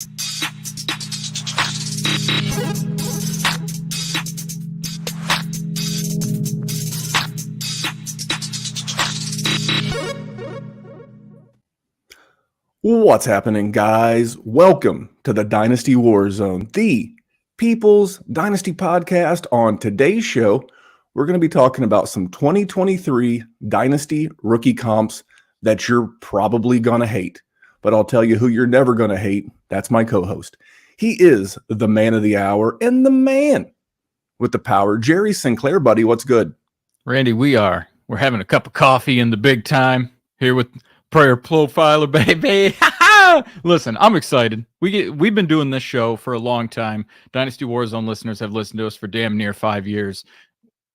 What's happening, guys? Welcome to the Dynasty Warzone, the People's Dynasty podcast. On today's show, we're going to be talking about some 2023 Dynasty rookie comps that you're probably going to hate. But I'll tell you who you're never going to hate. That's my co-host. He is the man of the hour and the man with the power. Jerry Sinclair, buddy, what's good? Randy, we're having a cup of coffee in the big time here with PlayerProfiler, baby. Listen, I'm excited. We've been doing this show for a long time. Dynasty Warzone listeners have listened to us for damn near 5 years.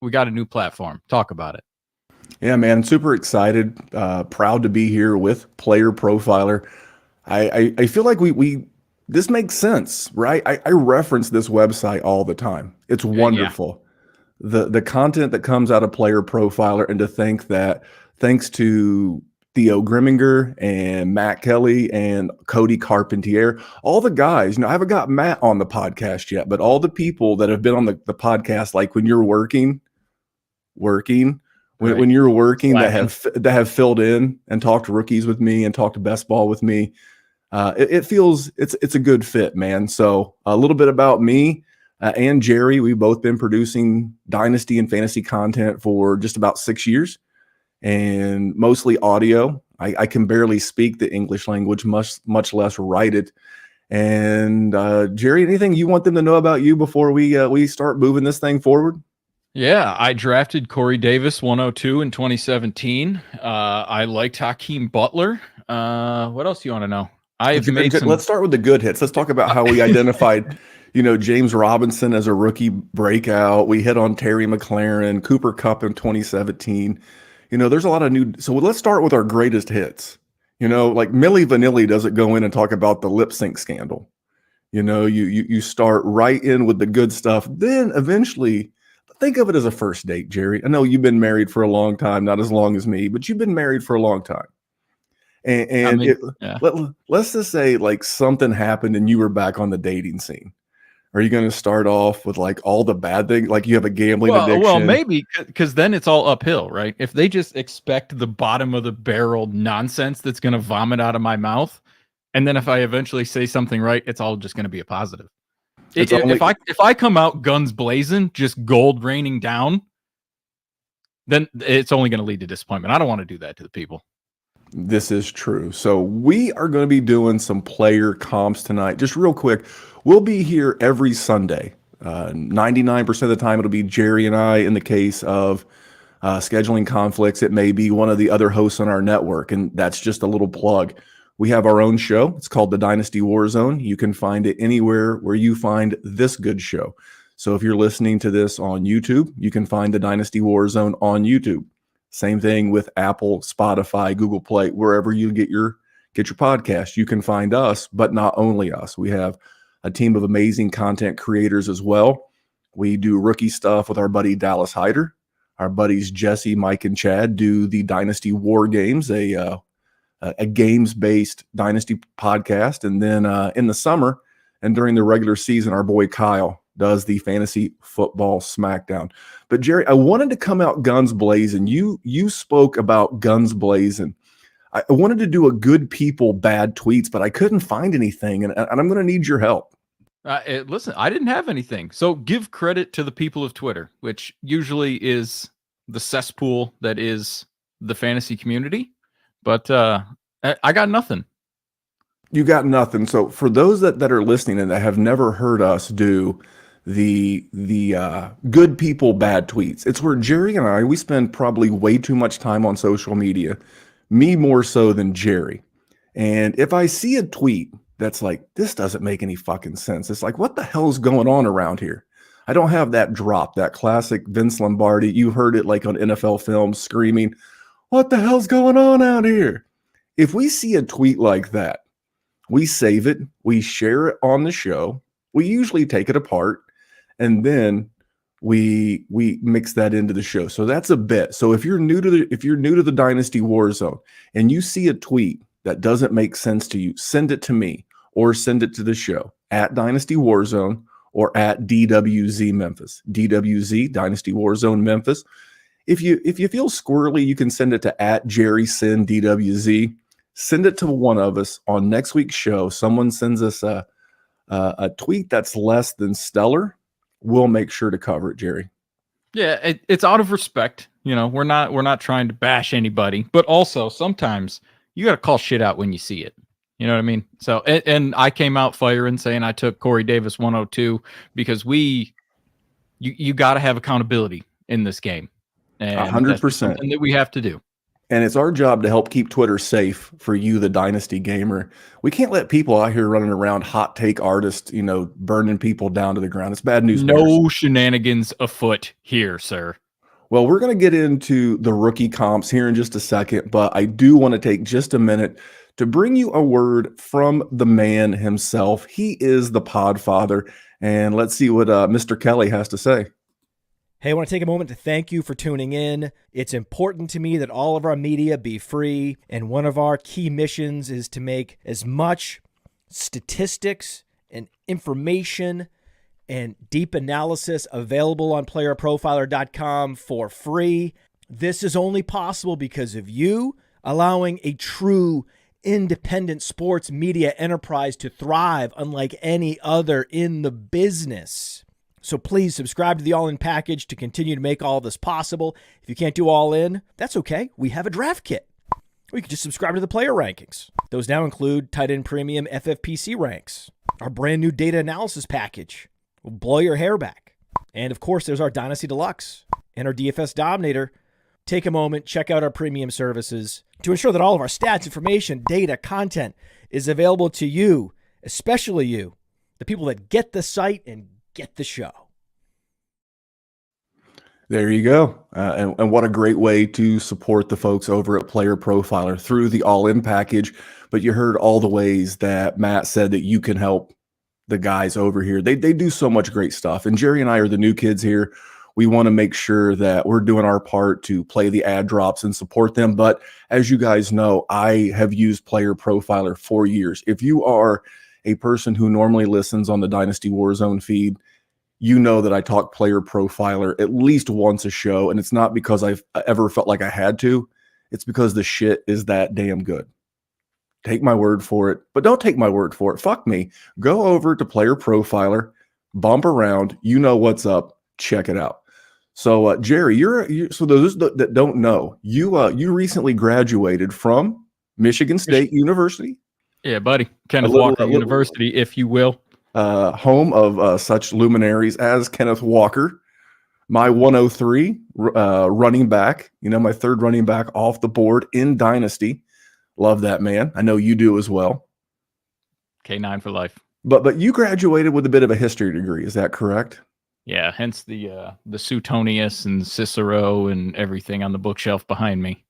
We got a new platform. Talk about it. Yeah, man, super excited. Proud to be here with PlayerProfiler. I feel like we this makes sense, right? I reference this website all the time. It's wonderful. Yeah. The content that comes out of PlayerProfiler, and to think that thanks to Theo Grimminger and Matt Kelly and Cody Carpentier, all the guys, I haven't got Matt on the podcast yet, but all the people that have been on the podcast, like when you're working, Right. when you're working, that have filled in and talked to rookies with me and talked to best ball with me. It feels it's a good fit, man. So a little bit about me and Jerry. We've both been producing Dynasty and fantasy content for just about 6 years. And mostly audio. I can barely speak the English language, much less write it. And Jerry, anything you want them to know about you before we start moving this thing forward? Yeah, I drafted Corey Davis 102 in 2017. I liked Hakeem Butler. What else do you want to know? Let's start with the good hits. Let's talk about how we identified, James Robinson as a rookie breakout. We hit on Terry McLaurin, Cooper Kupp in 2017. There's a lot of new. So let's start with our greatest hits. Like Milli Vanilli doesn't go in and talk about the lip sync scandal. You start right in with the good stuff. Then eventually, think of it as a first date, Jerry. I know you've been married for a long time, not as long as me, but you've been married for a long time. Let's just say like something happened and you were back on the dating scene. Are you going to start off with like all the bad things? Like you have a gambling addiction? Well, maybe because then it's all uphill, right? If they just expect the bottom of the barrel nonsense that's going to vomit out of my mouth, and then if I eventually say something right, it's all just going to be a positive. If I come out guns blazing, just gold raining down, then it's only going to lead to disappointment. I don't want to do that to the people. This is true. So we are going to be doing some player comps tonight. Just real quick, we'll be here every Sunday. 99% of the time, it'll be Jerry and I. In the case of scheduling conflicts, it may be one of the other hosts on our network, and that's just a little plug. We have our own show. It's called the Dynasty Warzone. You can find it anywhere where you find this good show. So if you're listening to this on YouTube, you can find the Dynasty Warzone on YouTube. Same thing with Apple, Spotify, Google Play, wherever you get your podcast. You can find us, but not only us. We have a team of amazing content creators as well. We do rookie stuff with our buddy Dallas Hyder. Our buddies Jesse, Mike, and Chad do the Dynasty War Games, a games-based Dynasty podcast. And then in the summer and during the regular season, our boy Kyle does the Fantasy Football Smackdown. But Jerry, I wanted to come out guns blazing. You spoke about guns blazing. I wanted to do a good people, bad tweets, but I couldn't find anything, and I'm going to need your help. Listen, I didn't have anything. So give credit to the people of Twitter, which usually is the cesspool that is the fantasy community. But I got nothing. You got nothing. So for those that are listening and that have never heard us do the good people, bad tweets, it's where Jerry and we spend probably way too much time on social media, me more so than Jerry. And if I see a tweet that's like, this doesn't make any fucking sense, it's like, what the hell's going on around here? I don't have that drop, that classic Vince Lombardi. You heard it like on NFL Films screaming, what the hell's going on out here? If we see a tweet like that, we save it, we share it on the show, we usually take it apart, and then we mix that into the show. So that's a bit. So if you're new to the Dynasty Warzone and you see a tweet that doesn't make sense to you, send it to me. or send it to the show at Dynasty Warzone or at DWZ Memphis. DWZ, Dynasty Warzone Memphis. If you feel squirrely, you can send it to at Jerry Sin DWZ. Send it to one of us on next week's show. Someone sends us a tweet that's less than stellar. We'll make sure to cover it, Jerry. Yeah, it's out of respect. You know, we're not trying to bash anybody, but also sometimes you got to call shit out when you see it. You know what I mean? So, and I came out firing saying I took Corey Davis 102 because you got to have accountability in this game. And 100%. Something that we have to do. And it's our job to help keep Twitter safe for you, the Dynasty gamer. We can't let people out here running around hot take artists, you know, burning people down to the ground. It's bad news. No shenanigans afoot here, sir. Well, we're going to get into the rookie comps here in just a second, but I do want to take just a minute to bring you a word from the man himself. He is the Podfather, and let's see what Mr. Kelly has to say. Hey, I want to take a moment to thank you for tuning in. It's important to me that all of our media be free, and one of our key missions is to make as much statistics and information and deep analysis available on PlayerProfiler.com for free. This is only possible because of you allowing a true independent sports media enterprise to thrive unlike any other in the business. So please subscribe to the All In package to continue to make all this possible. If you can't do All In, that's okay. We have a draft kit. Or you can just subscribe to the player rankings. Those now include tight end premium FFPC ranks, our brand new data analysis package will blow your hair back. And of course, there's our Dynasty Deluxe and our DFS Dominator. Take a moment, check out our premium services to ensure that all of our stats, information, data, content is available to you, especially you, the people that get the site and get the show. There you go. And what a great way to support the folks over at Player Profiler through the all-in package. But you heard all the ways that Matt said that you can help the guys over here. They do so much great stuff. And Jerry and I are the new kids here. We want to make sure that we're doing our part to play the ad drops and support them. But as you guys know, I have used Player Profiler for years. If you are a person who normally listens on the Dynasty Warzone feed, you know that I talk Player Profiler at least once a show, and it's not because I've ever felt like I had to. It's because the shit is that damn good. Take my word for it, but don't take my word for it. Fuck me. Go over to Player Profiler, bump around. You know what's up. Check it out. So, Jerry, so those that don't know, you recently graduated from Michigan State University. Yeah, buddy. Kenneth Walker University, if you will. Home of such luminaries as Kenneth Walker, my 103 running back, my third running back off the board in Dynasty. Love that man. I know you do as well. K9 for life. But you graduated with a bit of a history degree. Is that correct? Yeah, hence the Suetonius and Cicero and everything on the bookshelf behind me.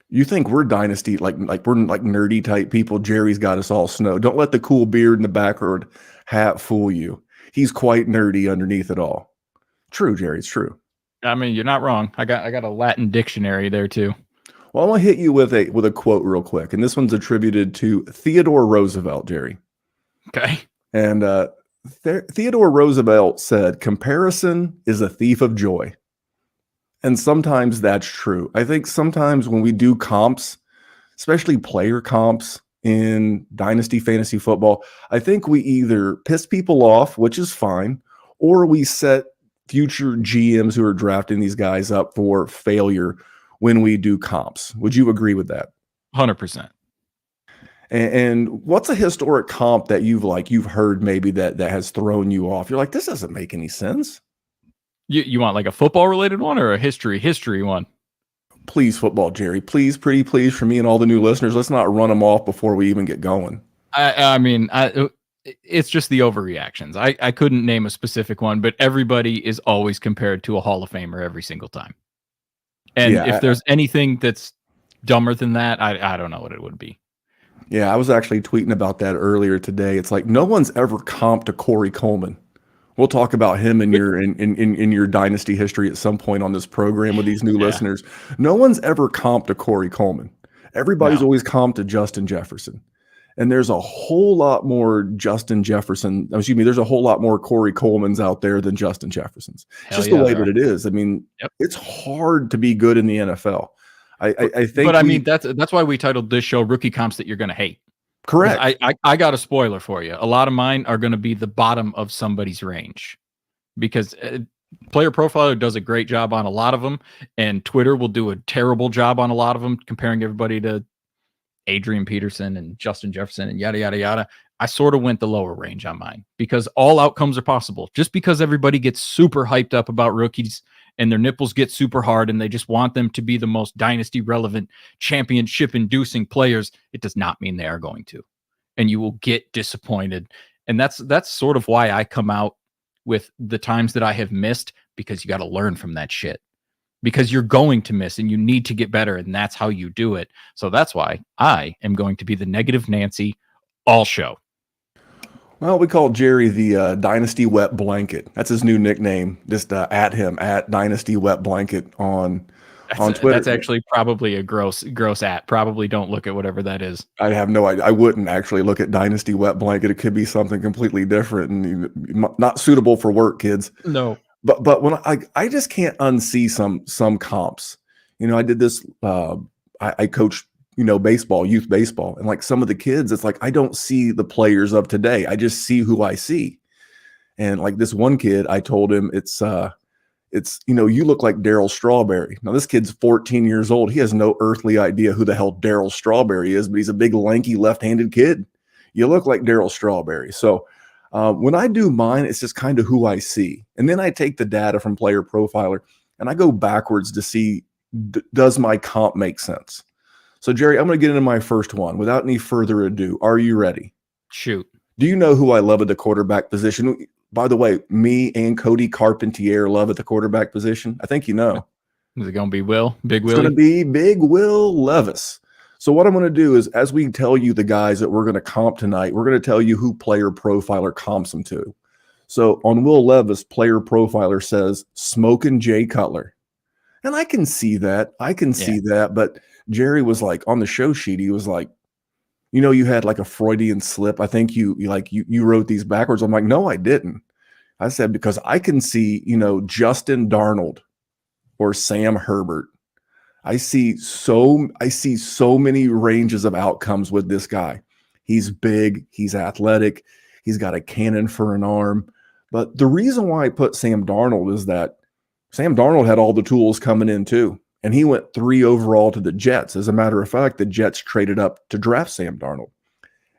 You think we're Dynasty, like we're like nerdy type people. Jerry's got us all snowed. Don't let the cool beard in the background hat fool you. He's quite nerdy underneath it all. True, Jerry, it's true. I mean, you're not wrong. I got a Latin dictionary there too. Well, I'm gonna hit you with a quote real quick, and this one's attributed to Theodore Roosevelt, Jerry. Okay. And Theodore Roosevelt said, "Comparison is a thief of joy." And sometimes that's true. I think sometimes when we do comps, especially player comps in Dynasty Fantasy Football, I think we either piss people off, which is fine, or we set future GMs who are drafting these guys up for failure when we do comps. Would you agree with that? 100%. And what's a historic comp that you've heard maybe that has thrown you off? You're like, this doesn't make any sense. You want like a football related one or a history one? Please, football, Jerry. Please, pretty please, for me and all the new listeners, let's not run them off before we even get going. I mean, it's just the overreactions. I couldn't name a specific one, but everybody is always compared to a Hall of Famer every single time. And if there's anything that's dumber than that, I don't know what it would be. Yeah, I was actually tweeting about that earlier today. It's like no one's ever comped to Corey Coleman. We'll talk about him in your Dynasty history at some point on this program with these new listeners. No one's ever comped to Corey Coleman. Everybody's always comped to Justin Jefferson. And there's a whole lot more there's a whole lot more Corey Colemans out there than Justin Jeffersons. It's Hell just yeah, the way there that are. it is. I mean, Yep. it's hard to be good in the NFL. I think But I mean, that's why we titled this show Rookie Comps That You're Going to Hate. correct. I got a spoiler for you. A lot of mine are going to be the bottom of somebody's range because Player Profiler does a great job on a lot of them, and Twitter will do a terrible job on a lot of them, comparing everybody to Adrian Peterson and Justin Jefferson and yada, yada, yada. I sort of went the lower range on mine because all outcomes are possible. Just because everybody gets super hyped up about rookies and their nipples get super hard and they just want them to be the most dynasty relevant, championship inducing players, it does not mean they are going to. And you will get disappointed. And that's sort of why I come out with the times that I have missed, because you got to learn from that shit. Because you're going to miss and you need to get better, and that's how you do it. So that's why I am going to be the negative Nancy all show. Well, we call Jerry the Dynasty Wet Blanket. That's his new nickname. Just at him at Dynasty Wet Blanket on Twitter. That's actually probably a gross at. Probably don't look at whatever that is. I have no idea. I wouldn't actually look at Dynasty Wet Blanket. It could be something completely different and not suitable for work, kids. No. But when I just can't unsee some comps. You know, I did this. I coached, baseball, youth baseball, and like some of the kids, it's like I don't see the players of today. I just see who I see. And like this one kid, I told him it's you look like Darryl Strawberry. Now this kid's 14 years old. He has no earthly idea who the hell Darryl Strawberry is, but he's a big lanky left-handed kid. You look like Darryl Strawberry. So when I do mine, it's just kind of who I see. And then I take the data from Player Profiler and I go backwards to see, does my comp make sense? So, Jerry, I'm going to get into my first one without any further ado. Are you ready? Shoot. Do you know who I love at the quarterback position? By the way, me and Cody Carpentier love at the quarterback position. I think you know. Is it going to be Big Willie? It's going to be Big Will Levis. So what I'm going to do is, as we tell you the guys that we're going to comp tonight, we're going to tell you who Player Profiler comps them to. So on Will Levis, Player Profiler says Smokin' Jay Cutler. And I can see that. See that. But Jerry was like, on the show sheet, he was like, you had like a Freudian slip. I think you wrote these backwards. I'm like, no, I didn't. I said, because I can see, Justin Darnold or Sam Herbert. I see so many ranges of outcomes with this guy. He's big, he's athletic, he's got a cannon for an arm. But the reason why I put Sam Darnold is that Sam Darnold had all the tools coming in too. And he went 3 overall to the Jets. As a matter of fact, the Jets traded up to draft Sam Darnold.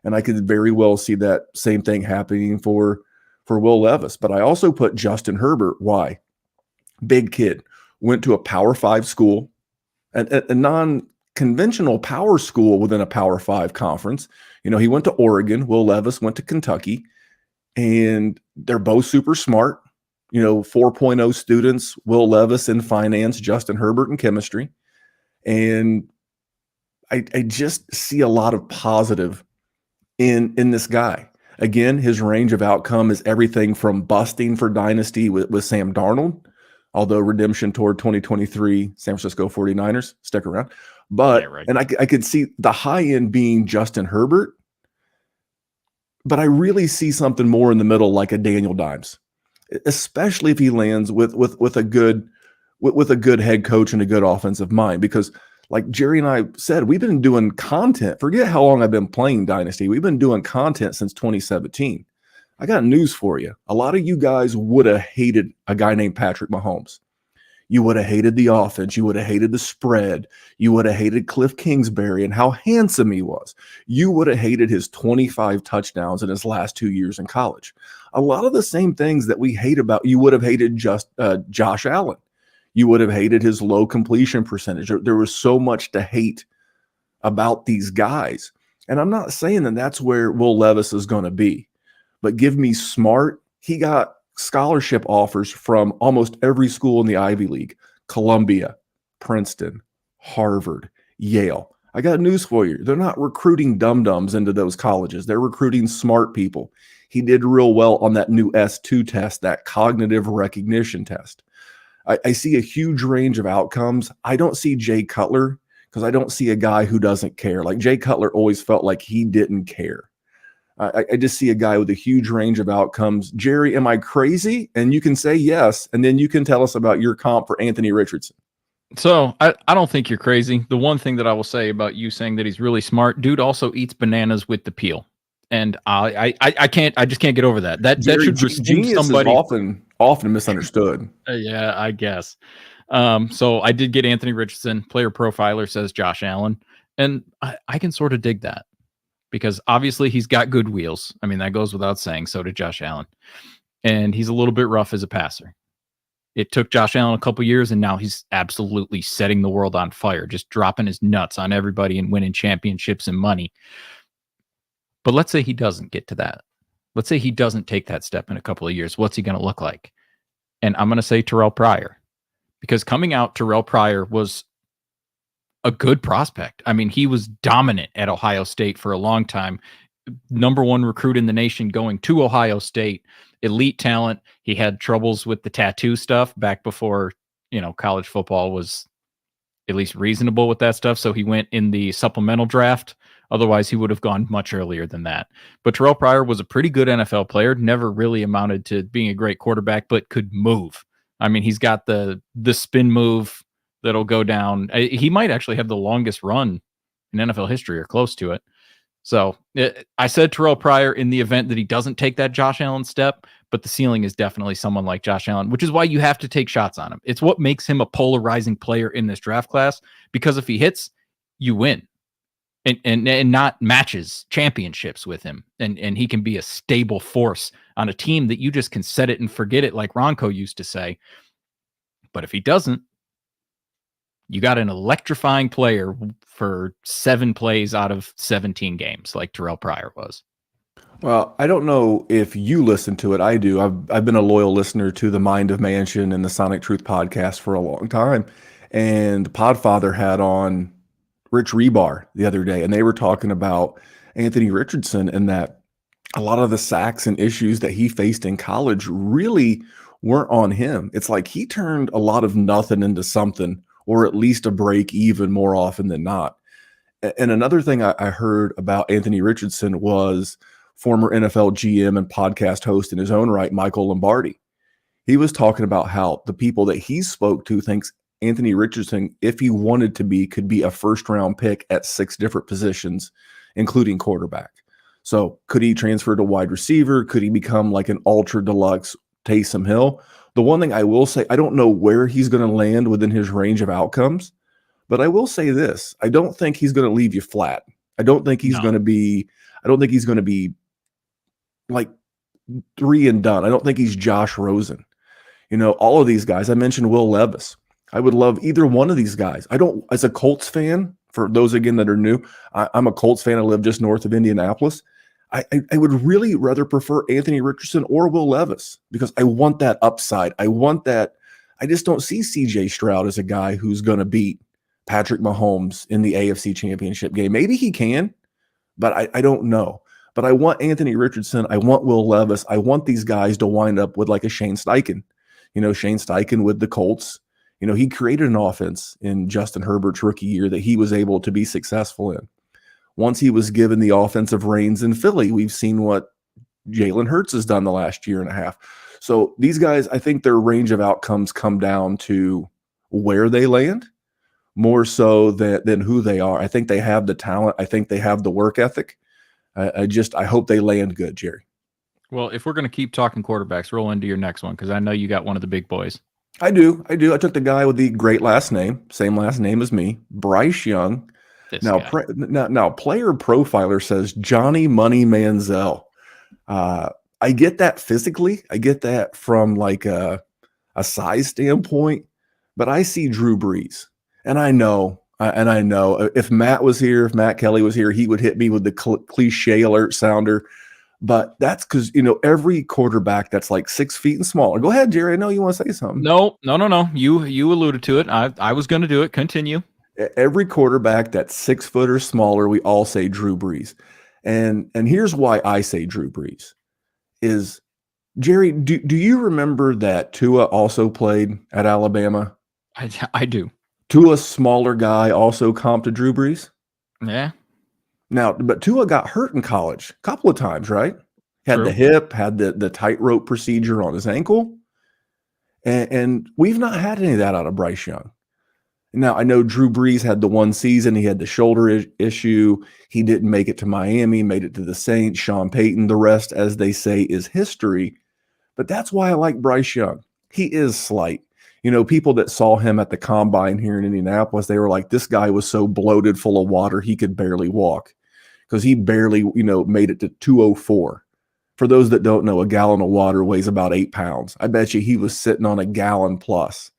And I could very well see that same thing happening for Will Levis. But I also put Justin Herbert. Why? Big kid. Went to a Power 5 school. A non-conventional power school within a Power 5 conference. He went to Oregon. Will Levis went to Kentucky. And they're both super smart. 4.0 students, Will Levis in finance, Justin Herbert in chemistry. And I just see a lot of positive in this guy. Again, his range of outcome is everything from busting for Dynasty with Sam Darnold, although redemption toward 2023 San Francisco 49ers, stick around. But, yeah, right. And I could see the high end being Justin Herbert, but I really see something more in the middle like a Daniel Dimes, especially if he lands with a good head coach and a good offensive mind. Because like Jerry and I said, we've been doing content. Forget how long I've been playing Dynasty. We've been doing content since 2017. I got news for you. A lot of you guys would have hated a guy named Patrick Mahomes. You would have hated the offense. You would have hated the spread. You would have hated Cliff Kingsbury and how handsome he was. You would have hated his 25 touchdowns in his last 2 years in college. A lot of the same things that we hate about, you would have hated Josh Allen. You would have hated his low completion percentage. There was so much to hate about these guys. And I'm not saying that that's where Will Levis is going to be, but give me smart. He got scholarship offers from almost every school in the Ivy League: Columbia, Princeton, Harvard, Yale. I got news for you. They're not recruiting dum-dums into those colleges. They're recruiting smart people. He did real well on that new S2 test, that cognitive recognition test. I see a huge range of outcomes. I don't see Jay Cutler because I don't see a guy who doesn't care. Like Jay Cutler always felt like he didn't care. I just see a guy with a huge range of outcomes. Jerry, am I crazy? And you can say yes, and then you can tell us about your comp for Anthony Richardson. So I don't think you're crazy. The one thing that I will say about you saying that he's really smart, dude also eats bananas with the peel. And I just can't get over that. That Jerry, should receive genius somebody. is often misunderstood. Yeah, I guess. So I did get Anthony Richardson. Player Profiler says Josh Allen, and I can sort of dig that because obviously he's got good wheels. I mean, that goes without saying. So did Josh Allen, and he's a little bit rough as a passer. It took Josh Allen a couple years, and now he's absolutely setting the world on fire, just dropping his nuts on everybody and winning championships and money. But let's say he doesn't get to that. Let's say he doesn't take that step in a couple of years. What's he going to look like? And I'm going to say Terrell Pryor, because coming out, Terrell Pryor was a good prospect. I mean, he was dominant at Ohio State for a long time. Number one recruit in the nation going to Ohio State, elite talent. He had troubles with the tattoo stuff back before, college football was at least reasonable with that stuff. So he went in the supplemental draft. Otherwise, he would have gone much earlier than that. But Terrell Pryor was a pretty good NFL player, never really amounted to being a great quarterback, but could move. I mean, he's got the spin move that'll go down. He might actually have the longest run in NFL history or close to it. So I said Terrell Pryor in the event that he doesn't take that Josh Allen step, but the ceiling is definitely someone like Josh Allen, which is why you have to take shots on him. It's what makes him a polarizing player in this draft class, because if he hits, you win and not matches, championships with him. And he can be a stable force on a team that you just can set it and forget it, like Ronco used to say. But if he doesn't, you got an electrifying player for 7 plays out of 17 games, like Terrell Pryor was. Well, I don't know if you listen to it. I do. I've been a loyal listener to the Mind of Mansion and the Sonic Truth podcast for a long time. And Podfather had on Rich Rebar the other day, and they were talking about Anthony Richardson and that a lot of the sacks and issues that he faced in college really weren't on him. It's like he turned a lot of nothing into something, or at least a break even more often than not. And another thing I heard about Anthony Richardson was former NFL GM and podcast host in his own right, Michael Lombardi. He was talking about how the people that he spoke to thinks Anthony Richardson, if he wanted to be, could be a first-round pick at 6 different positions, including quarterback. So could he transfer to wide receiver? Could he become like an ultra deluxe Taysom Hill? The one thing I will say, I don't know where he's going to land within his range of outcomes, but I will say this. I don't think he's going to leave you flat. I don't think he's going to be like 3 and done. I don't think he's Josh Rosen. All of these guys. I mentioned Will Levis. I would love either one of these guys. As a Colts fan, for those again that are new, I'm a Colts fan. I live just north of Indianapolis. I would really rather prefer Anthony Richardson or Will Levis because I want that upside. I want that. I just don't see CJ Stroud as a guy who's going to beat Patrick Mahomes in the AFC Championship game. Maybe he can, but I don't know. But I want Anthony Richardson. I want Will Levis. I want these guys to wind up with like a Shane Steichen. Shane Steichen with the Colts. He created an offense in Justin Herbert's rookie year that he was able to be successful in. Once he was given the offensive reins in Philly, we've seen what Jalen Hurts has done the last year and a half. So these guys, I think their range of outcomes come down to where they land more so than who they are. I think they have the talent. I think they have the work ethic. I hope they land good, Jerry. Well, if we're going to keep talking quarterbacks, roll into your next one because I know you got one of the big boys. I do. I took the guy with the great last name, same last name as me, Bryce Young. Now, Player Profiler says Johnny Money Manziel. I get that physically. I get that from like a size standpoint, but I see Drew Brees, and I know if Matt Kelly was here, he would hit me with the cliche alert sounder. But that's because, every quarterback that's like 6 feet and smaller. Go ahead, Jerry. I know you want to say something. No. You alluded to it. I was going to do it. Continue. Every quarterback that's 6 foot or smaller, we all say Drew Brees. And here's why I say Drew Brees is, Jerry, do you remember that Tua also played at Alabama? I do. Tua, smaller guy, also comp to Drew Brees. Yeah, Now, but Tua got hurt in college a couple of times, right? Had the true. hip, had the tightrope procedure on his ankle. And we've not had any of that out of Bryce Young. Now, I know Drew Brees had the one season. He had the shoulder issue. He didn't make it to Miami, made it to the Saints, Sean Payton. The rest, as they say, is history. But that's why I like Bryce Young. He is slight. You know, people that saw him at the combine here in Indianapolis, they were like, this guy was so bloated full of water, he could barely walk because he barely, made it to 204. For those that don't know, a gallon of water weighs about 8 pounds. I bet you he was sitting on a gallon plus.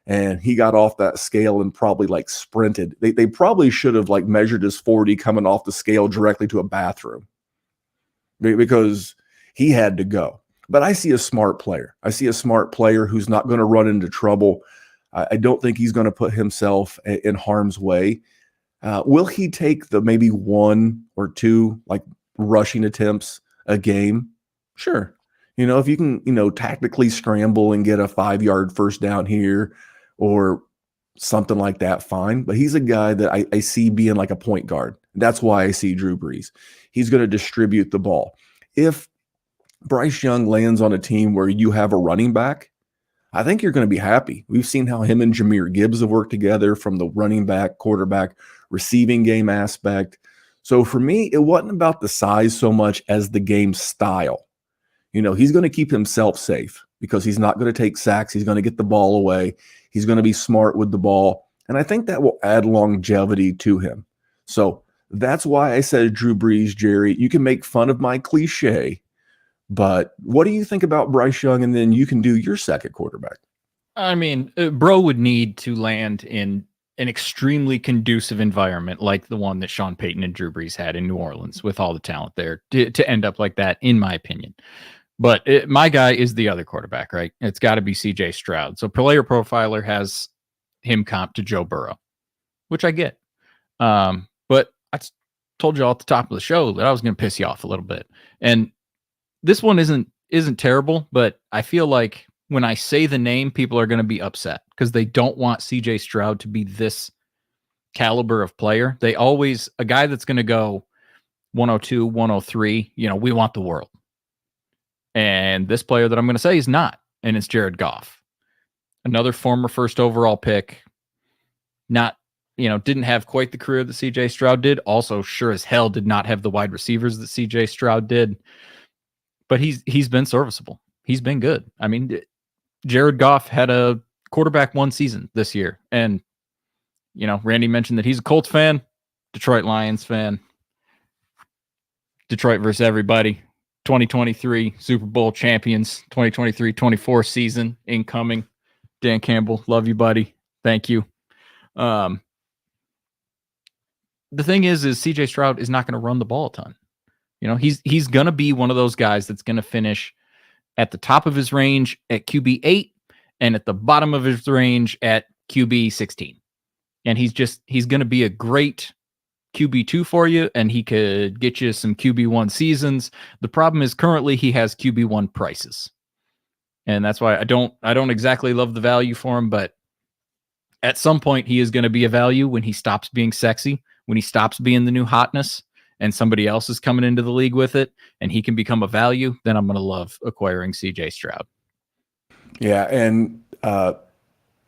And he got off that scale and probably like sprinted. They probably should have like measured his 40 coming off the scale directly to a bathroom because he had to go. But I see a smart player. I see a smart player who's not going to run into trouble. I don't think he's going to put himself in harm's way. Will he take the maybe 1 or 2 like rushing attempts a game? Sure. If you can, tactically scramble and get a 5-yard first down here or something like that, fine. But he's a guy that I see being like a point guard. That's why I see Drew Brees. He's going to distribute the ball. If Bryce Young lands on a team where you have a running back, I think you're going to be happy. We've seen how him and Jahmyr Gibbs have worked together from the running back, quarterback, receiving game aspect. So for me, it wasn't about the size so much as the game style. He's going to keep himself safe because he's not going to take sacks. He's going to get the ball away. He's going to be smart with the ball. And I think that will add longevity to him. So that's why I said Drew Brees, Jerry. You can make fun of my cliche, but what do you think about Bryce Young? And then you can do your second quarterback. I mean, bro would need to land in an extremely conducive environment like the one that Sean Payton and Drew Brees had in New Orleans with all the talent there to end up like that, in my opinion. But my guy is the other quarterback, right? It's got to be CJ Stroud. So PlayerProfiler has him comp to Joe Burrow, which I get. But I told you all at the top of the show that I was going to piss you off a little bit. And this one isn't terrible, but I feel like when I say the name, people are going to be upset because they don't want CJ Stroud to be this caliber of player. They always, a guy that's going to go 102, 103, we want the world. And this player that I'm going to say is not, and it's Jared Goff. Another former first overall pick, not, didn't have quite the career that CJ Stroud did. Also, sure as hell did not have the wide receivers that CJ Stroud did. But he's been serviceable. He's been good. I mean, Jared Goff had a quarterback 1 season this year. And, Randy mentioned that he's a Colts fan, Detroit Lions fan. Detroit versus everybody. 2023 Super Bowl champions, 2023-24 season incoming. Dan Campbell, love you, buddy. Thank you. The thing is CJ Stroud is not going to run the ball a ton. He's going to be one of those guys that's going to finish at the top of his range at QB 8 and at the bottom of his range at QB 16. And he's going to be a great QB2 for you, and he could get you some QB1 seasons. The problem is currently he has QB1 prices. And that's why I don't exactly love the value for him, but at some point he is going to be a value when he stops being sexy, when he stops being the new hotness, and somebody else is coming into the league with it, and he can become a value, then I'm going to love acquiring CJ Stroud. Yeah, and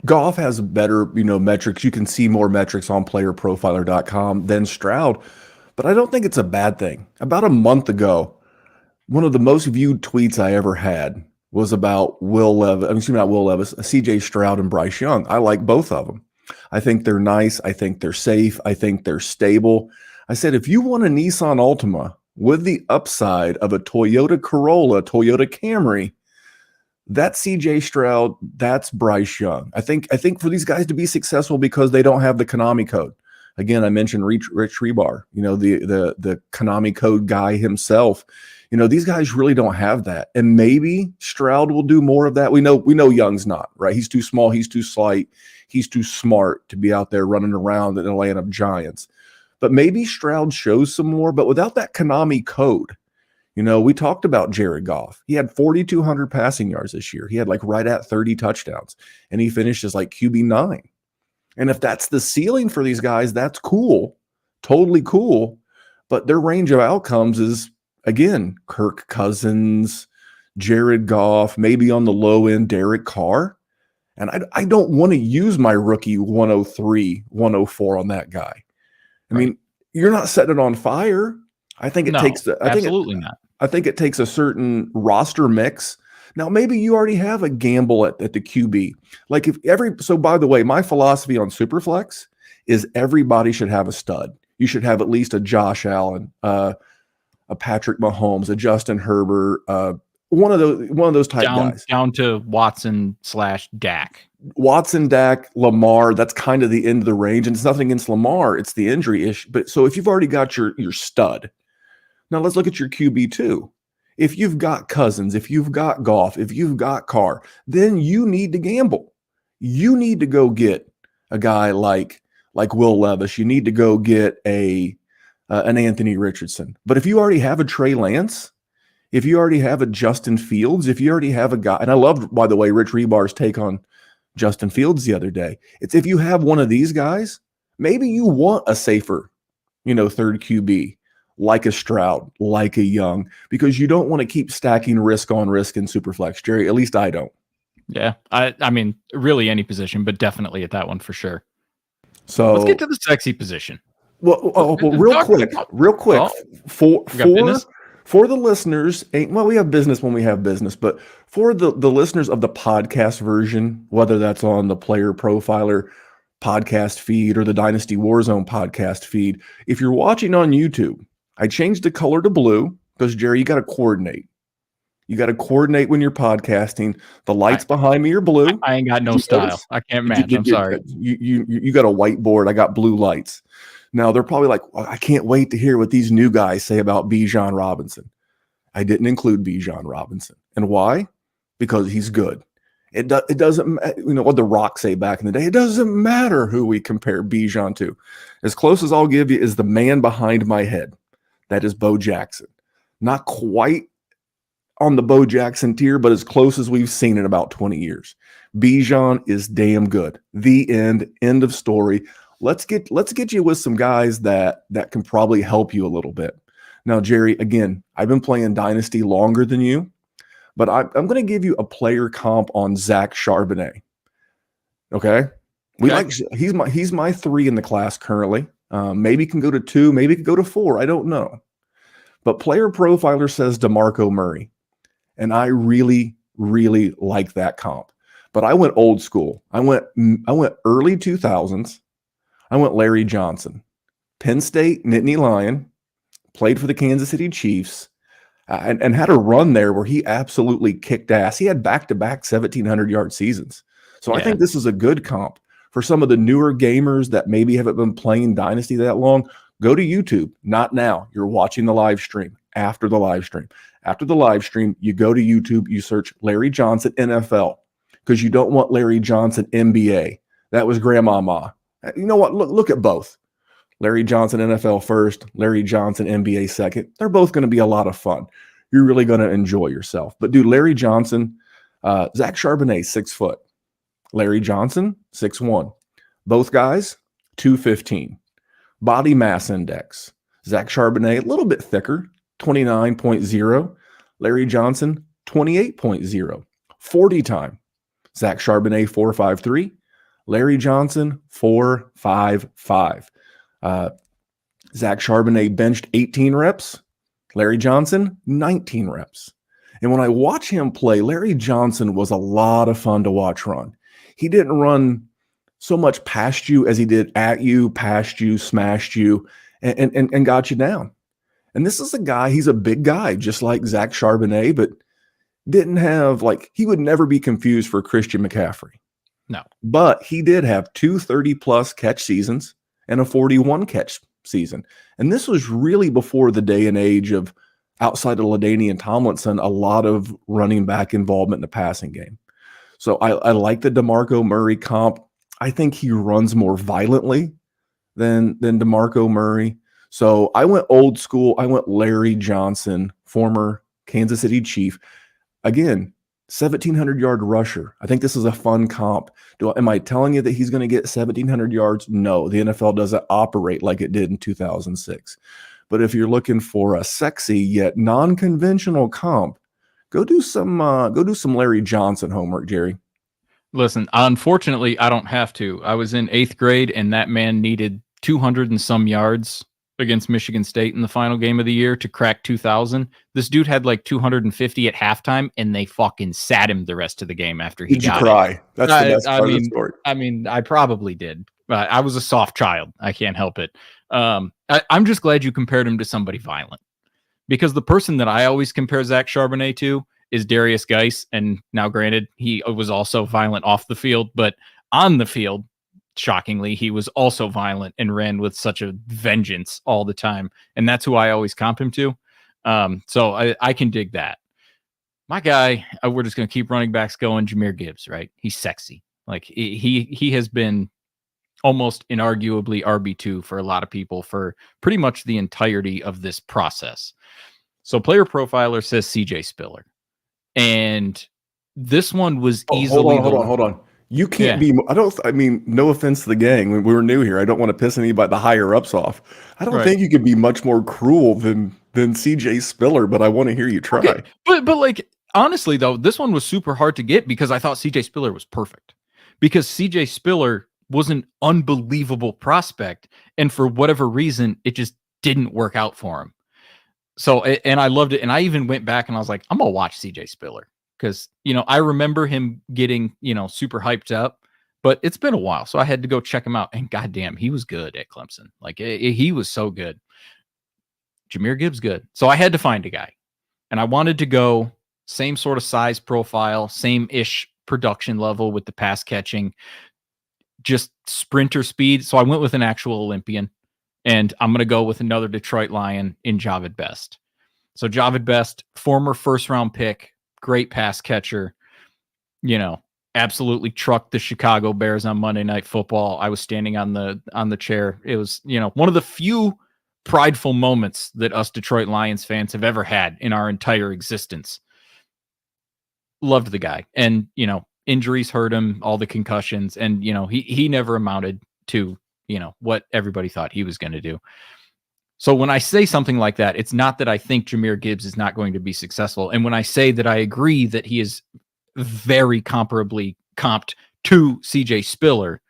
Goff has better, metrics. You can see more metrics on playerprofiler.com than Stroud, but I don't think it's a bad thing. About a month ago, one of the most viewed tweets I ever had was about CJ Stroud and Bryce Young. I like both of them. I think they're nice. I think they're safe. I think they're stable. I said, if you want a Nissan Altima with the upside of a Toyota Corolla, Toyota Camry, that's CJ Stroud, that's Bryce Young. I think for these guys to be successful because they don't have the Konami code. Again, I mentioned Rich Rebar, the Konami code guy himself. These guys really don't have that. And maybe Stroud will do more of that. We know Young's not, right? He's too small, he's too slight, he's too smart to be out there running around in a land of giants. But maybe Stroud shows some more, but without that Konami code. We talked about Jared Goff. He had 4,200 passing yards this year. He had right at 30 touchdowns, and he finished as QB9. And if that's the ceiling for these guys, that's cool. Totally cool. But their range of outcomes is, again, Kirk Cousins, Jared Goff, maybe on the low end, Derek Carr. And I don't want to use my rookie 103, 104 on that guy. I mean, you're not setting it on fire. I think it takes absolutely not. I think it takes a certain roster mix. Now, maybe you already have a gamble at the QB. Like so by the way, my philosophy on Superflex is everybody should have a stud. You should have at least a Josh Allen, a Patrick Mahomes, a Justin Herbert, one of those type guys. Down to Watson/Dak. Watson, Dak, Lamar, that's kind of the end of the range. And it's nothing against Lamar, it's the injury issue. But so if you've already got your stud, now let's look at your QB2. If you've got Cousins, if you've got Goff, if you've got Carr, then you need to gamble. You need to go get a guy like Will Levis. You need to go get an Anthony Richardson. But if you already have a Trey Lance, if you already have a Justin Fields, if you already have a guy, and I loved, by the way, Rich Rebar's take on Justin Fields the other day. It's if you have one of these guys, maybe you want a safer, third QB, like a Stroud, like a Young, because you don't want to keep stacking risk on risk in Superflex, Jerry. At least I don't. Yeah, I mean, really any position, but definitely at that one for sure. So let's get to the sexy position. Well, real quick, for the listeners, we have business when we have business, but for the listeners of the podcast version, whether that's on the Player Profiler podcast feed or the Dynasty Warzone podcast feed, if you're watching on YouTube, I changed the color to blue because, Jerry, you got to coordinate. You got to coordinate when you're podcasting. The lights behind me are blue. I ain't got no style. I can't match. I'm sorry. You got a whiteboard. I got blue lights. Now they're probably like, well, I can't wait to hear what these new guys say about Bijan Robinson. I didn't include Bijan Robinson. And why? Because he's good. It doesn't, what the Rock say back in the day, it doesn't matter who we compare Bijan to. As close as I'll give you is the man behind my head. That is Bo Jackson. Not quite on the Bo Jackson tier, but as close as we've seen in about 20 years. Bijan is damn good. The end of story. Let's get you with some guys that can probably help you a little bit. Now, Jerry, again, I've been playing Dynasty longer than you, but I'm going to give you a player comp on Zach Charbonnet. Okay? He's my 3 in the class currently. Maybe can go to 2, maybe can go to 4. I don't know. But Player Profiler says DeMarco Murray. And I really, really like that comp. But I went old school. I went early 2000s. I went Larry Johnson. Penn State, Nittany Lion, played for the Kansas City Chiefs, and had a run there where he absolutely kicked ass. He had back-to-back 1,700-yard seasons. So I think this is a good comp. For some of the newer gamers that maybe haven't been playing Dynasty that long, go to YouTube. Not now. You're watching the live stream. After the live stream. After the live stream, you go to YouTube, you search Larry Johnson NFL, because you don't want Larry Johnson NBA. That was grandmama. You know what? Look at both. Larry Johnson NFL first, Larry Johnson NBA second. They're both going to be a lot of fun. You're really going to enjoy yourself. But dude, Larry Johnson, Zach Charbonnet, 6 foot. Larry Johnson, 6'1". Both guys, 215. Body mass index. Zach Charbonnet, a little bit thicker, 29.0. Larry Johnson, 28.0. 40 time. Zach Charbonnet, 4.53. Larry Johnson, 4.55. Zach Charbonnet benched 18 reps. Larry Johnson, 19 reps. And when I watch him play, Larry Johnson was a lot of fun to watch run. He didn't run so much past you as he did at you, past you, smashed you, and got you down. And this is a guy, he's a big guy, just like Zach Charbonnet, but didn't have, he would never be confused for Christian McCaffrey. No. But he did have 2 30-plus catch seasons and a 41 catch season. And this was really before the day and age of, outside of LaDainian Tomlinson, a lot of running back involvement in the passing game. So I like the DeMarco Murray comp. I think he runs more violently than DeMarco Murray. So I went old school. I went Larry Johnson, former Kansas City Chief. Again, 1,700-yard rusher. I think this is a fun comp. Am I telling you that he's going to get 1,700 yards? No, the NFL doesn't operate like it did in 2006. But if you're looking for a sexy yet non-conventional comp, go do some Larry Johnson homework, Jerry. Listen, unfortunately, I don't have to. I was in 8th grade, and that man needed 200 and some yards against Michigan State in the final game of the year to crack 2,000. This dude had like 250 at halftime, and they fucking sat him the rest of the game after he Did you got cry? it. That's the best part of the story. I mean, I probably did. I was a soft child. I can't help it. I'm just glad you compared him to somebody violent, because the person that I always compare Zach Charbonnet to is Darius Geis. And now, granted, he was also violent off the field, but on the field, shockingly, he was also violent and ran with such a vengeance all the time. And that's who I always comp him to. So I can dig that. My guy, we're just going to keep running backs going. Jahmyr Gibbs, right? He's sexy. Like he has been almost inarguably RB2 for a lot of people for pretty much the entirety of this process. So Player Profiler says CJ Spiller. And this one was easily... Hold on. You can't be... I mean, no offense to the gang. We were new here. I don't want to piss anybody, the higher ups off. I don't think you can be much more cruel than CJ Spiller, but I want to hear you try. Okay. But like, honestly, though, this one was super hard to get because I thought CJ Spiller was perfect. Because CJ Spiller was an unbelievable prospect. And for whatever reason, it just didn't work out for him. So, and I loved it. And I even went back and I was like, I'm going to watch CJ Spiller because, I remember him getting, super hyped up, but it's been a while. So I had to go check him out. And goddamn, he was good at Clemson. Like he was so good. Jahmyr Gibbs, good. So I had to find a guy, and I wanted to go same sort of size profile, same-ish production level with the pass catching, just sprinter speed. So I went with an actual Olympian. And I'm going to go with another Detroit Lion in Javid Best. So Javid Best, former first-round pick, great pass catcher, absolutely trucked the Chicago Bears on Monday Night Football. I was standing on the chair. It was, one of the few prideful moments that us Detroit Lions fans have ever had in our entire existence. Loved the guy. And, injuries hurt him, all the concussions, and, he never amounted to what everybody thought he was going to do. So when I say something like that, it's not that I think Jahmyr Gibbs is not going to be successful. And when I say that I agree that he is very comparably comped to CJ Spiller,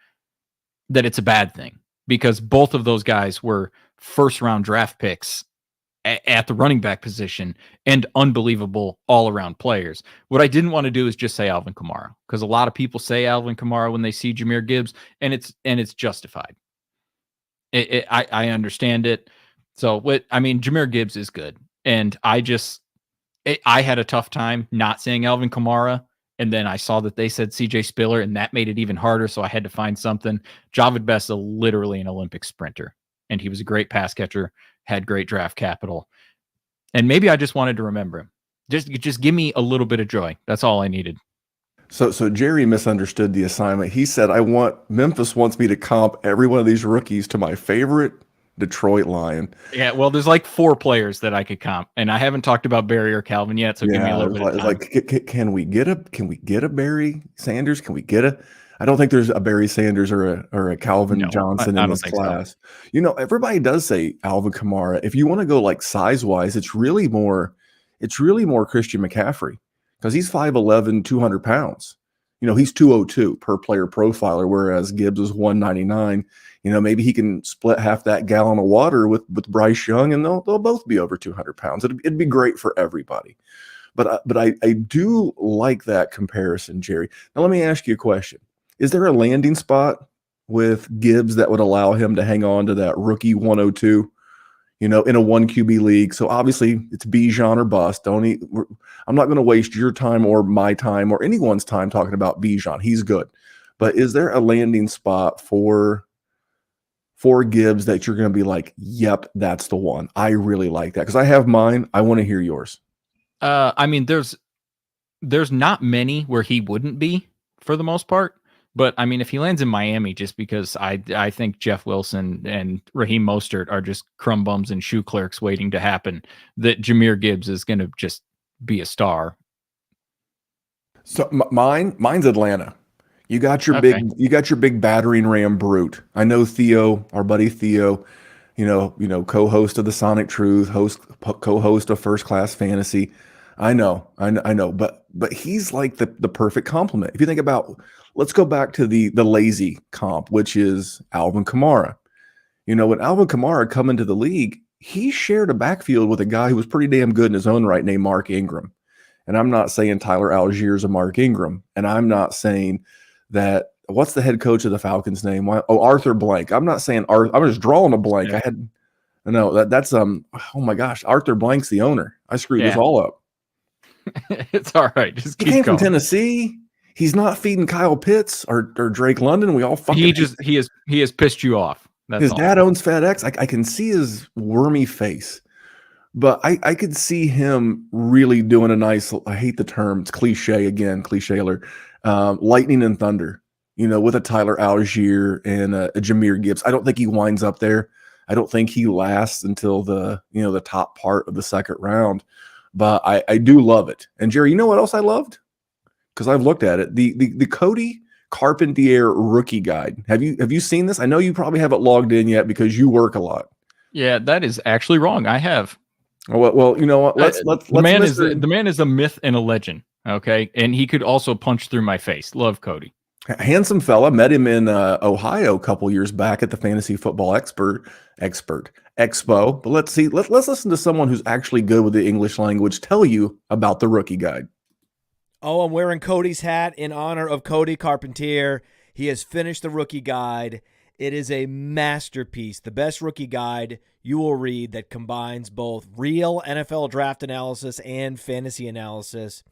that it's a bad thing, because both of those guys were first-round draft picks at the running back position and unbelievable all-around players. What I didn't want to do is just say Alvin Kamara, because a lot of people say Alvin Kamara when they see Jahmyr Gibbs, and it's justified. I understand it. So Jahmyr Gibbs is good. And I had a tough time not saying Alvin Kamara. And then I saw that they said CJ Spiller, and that made it even harder. So I had to find something. Javid Best is literally an Olympic sprinter, and he was a great pass catcher, had great draft capital. And maybe I just wanted to remember him. Just give me a little bit of joy. That's all I needed. So Jerry misunderstood the assignment. He said, Memphis wants me to comp every one of these rookies to my favorite Detroit Lion. Yeah, well, there's like 4 players that I could comp, and I haven't talked about Barry or Calvin yet, so give me a little bit of time. Like, can we get a Barry Sanders? I don't think there's a Barry Sanders or a Calvin Johnson in this class. So. Everybody does say Alvin Kamara. If you want to go like size-wise, it's really more Christian McCaffrey, because he's 5'11", 200 pounds. He's 202 per Player Profiler, whereas Gibbs is 199. Maybe he can split half that gallon of water with Bryce Young, and they'll both be over 200 pounds. It'd be great for everybody. But I do like that comparison, Jerry. Now, let me ask you a question. Is there a landing spot with Gibbs that would allow him to hang on to that rookie 102? In a 1 QB league. So obviously it's Bijan or bust. I'm not going to waste your time or my time or anyone's time talking about Bijan. He's good. But is there a landing spot for Gibbs that you're going to be like, yep, that's the one? I really like that, because I have mine. I want to hear yours. There's not many where he wouldn't be for the most part. But if he lands in Miami, just because I think Jeff Wilson and Raheem Mostert are just crumb bums and shoe clerks waiting to happen, that Jahmyr Gibbs is going to just be a star. So mine's Atlanta. Okay. You got your big battering ram brute. I know Theo, our buddy Theo, co-host of the Sonic Truth, co-host of First Class Fantasy. I know, but he's like the perfect complement. If you think about, let's go back to the lazy comp, which is Alvin Kamara. When Alvin Kamara come into the league, he shared a backfield with a guy who was pretty damn good in his own right, named Mark Ingram. And I'm not saying Tyler Algier's a Mark Ingram, and I'm not saying that. What's the head coach of the Falcons' name? Arthur Blank. I'm not saying Arthur. I'm just drawing a blank. Yeah. That's oh my gosh, Arthur Blank's the owner. I screwed this Yeah. all up. It's all right. Just He keep came going. from Tennessee. He's not feeding Kyle Pitts or Drake London. We all fucking. He has pissed you off. That's His all. dad owns FedEx. I can see his wormy face, but I could see him really doing a nice. I hate the term. It's cliche again, cliche alert. Lightning and thunder. With a Tyler Algier and a Jahmyr Gibbs. I don't think he winds up there. I don't think he lasts until the top part of the second round. But I do love it. And Jerry, you know what else I loved? Because I've looked at it. The Cody Carpentier rookie guide. Have you seen this? I know you probably haven't logged in yet because you work a lot. Yeah, that is actually wrong. I have. Well, you know what? The man is a myth and a legend. Okay, and he could also punch through my face. Love Cody. Handsome fella. Met him in Ohio a couple years back at the Fantasy Football Expo. But let's see. Let's listen to someone who's actually good with the English language tell you about the rookie guide. Oh, I'm wearing Cody's hat in honor of Cody Carpentier. He has finished the rookie guide. It is a masterpiece, the best rookie guide you will read that combines both real NFL draft analysis and fantasy analysis.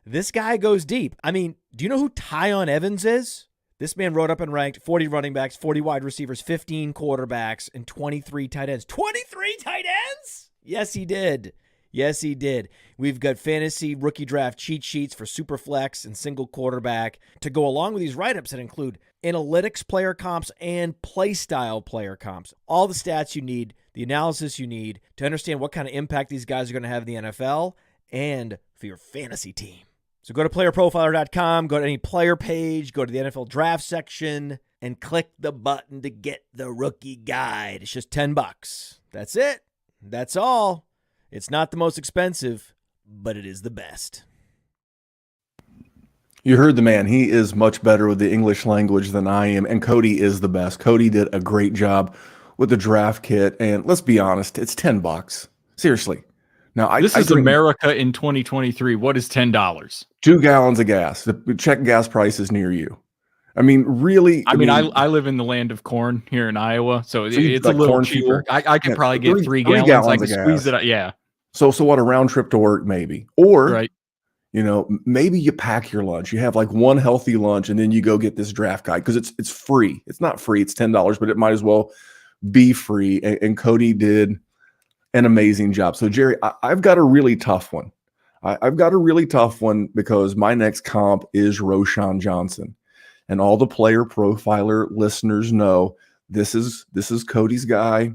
This guy goes deep. I mean, do you know who Tyon Evans is? This man wrote up and ranked 40 running backs, 40 wide receivers, 15 quarterbacks, and 23 tight ends. 23 tight ends? Yes, he did. Yes, he did. We've got fantasy rookie draft cheat sheets for Superflex and single quarterback to go along with these write-ups that include analytics player comps and play style player comps. All the stats you need, the analysis you need to understand what kind of impact these guys are going to have in the NFL and for your fantasy team. So go to playerprofiler.com, go to any player page, go to the NFL draft section, and click the button to get the rookie guide. It's just $10. That's it. That's all. It's not the most expensive, but it is the best. You heard the man. He is much better with the English language than I am, and Cody is the best. Cody did a great job with the draft kit, and let's be honest, it's $10. Seriously. Now, This is America in 2023. What is $10? 2 gallons of gas. The check gas price is near you. I mean, really. I mean, I live in the land of corn here in Iowa, so it's a little cheaper. I could probably get 3 gallons. I could squeeze it out. Yeah. So what, a round trip to work maybe. Or, right. Maybe you pack your lunch. You have like one healthy lunch and then you go get this draft guide because it's free. It's not free. It's $10, but it might as well be free. And Cody did an amazing job. So Jerry, I've got a really tough one. I've got a really tough one because my next comp is Roschon Johnson. And all the player profiler listeners know this is Cody's guy.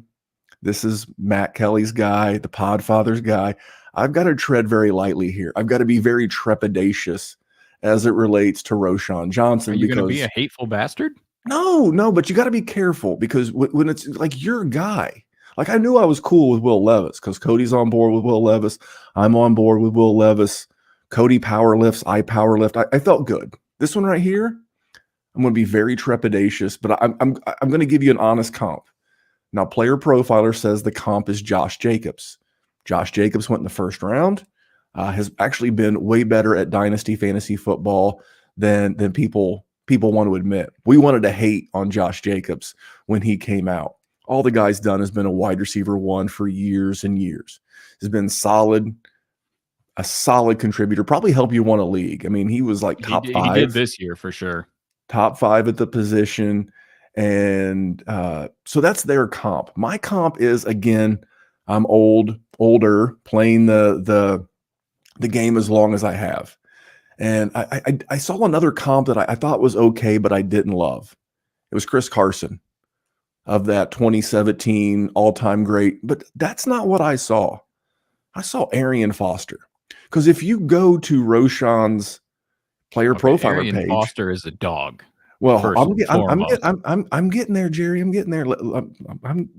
This is Matt Kelly's guy, the Podfather's guy. I've got to tread very lightly here. I've got to be very trepidatious as it relates to Roschon Johnson. Are you going to be a hateful bastard? No, but you got to be careful because when it's like your guy, like I knew I was cool with Will Levis because Cody's on board with Will Levis. I'm on board with Will Levis. Cody power lifts, I power lift. I felt good. This one right here, I'm going to be very trepidatious, but I'm going to give you an honest comp. Now, Player Profiler says the comp is Josh Jacobs. Josh Jacobs went in the first round, has actually been way better at Dynasty fantasy football than people want to admit. We wanted to hate on Josh Jacobs when he came out. All the guy's done has been a wide receiver one for years and years. Has been a solid contributor, probably help you win a league. I mean, he was like top 5. He did this year for sure. Top 5 at the position. And so that's their comp. My comp is, again, I'm older, playing the game as long as I have. And I saw another comp that I thought was okay, but I didn't love. It was Chris Carson of that 2017 all-time great. But that's not what I saw. I saw Arian Foster. Because if you go to Roschon's Player Okay, Profiler Arian page. Foster is a dog. Well, First and foremost. I'm getting there, Jerry. I'm getting there. I'm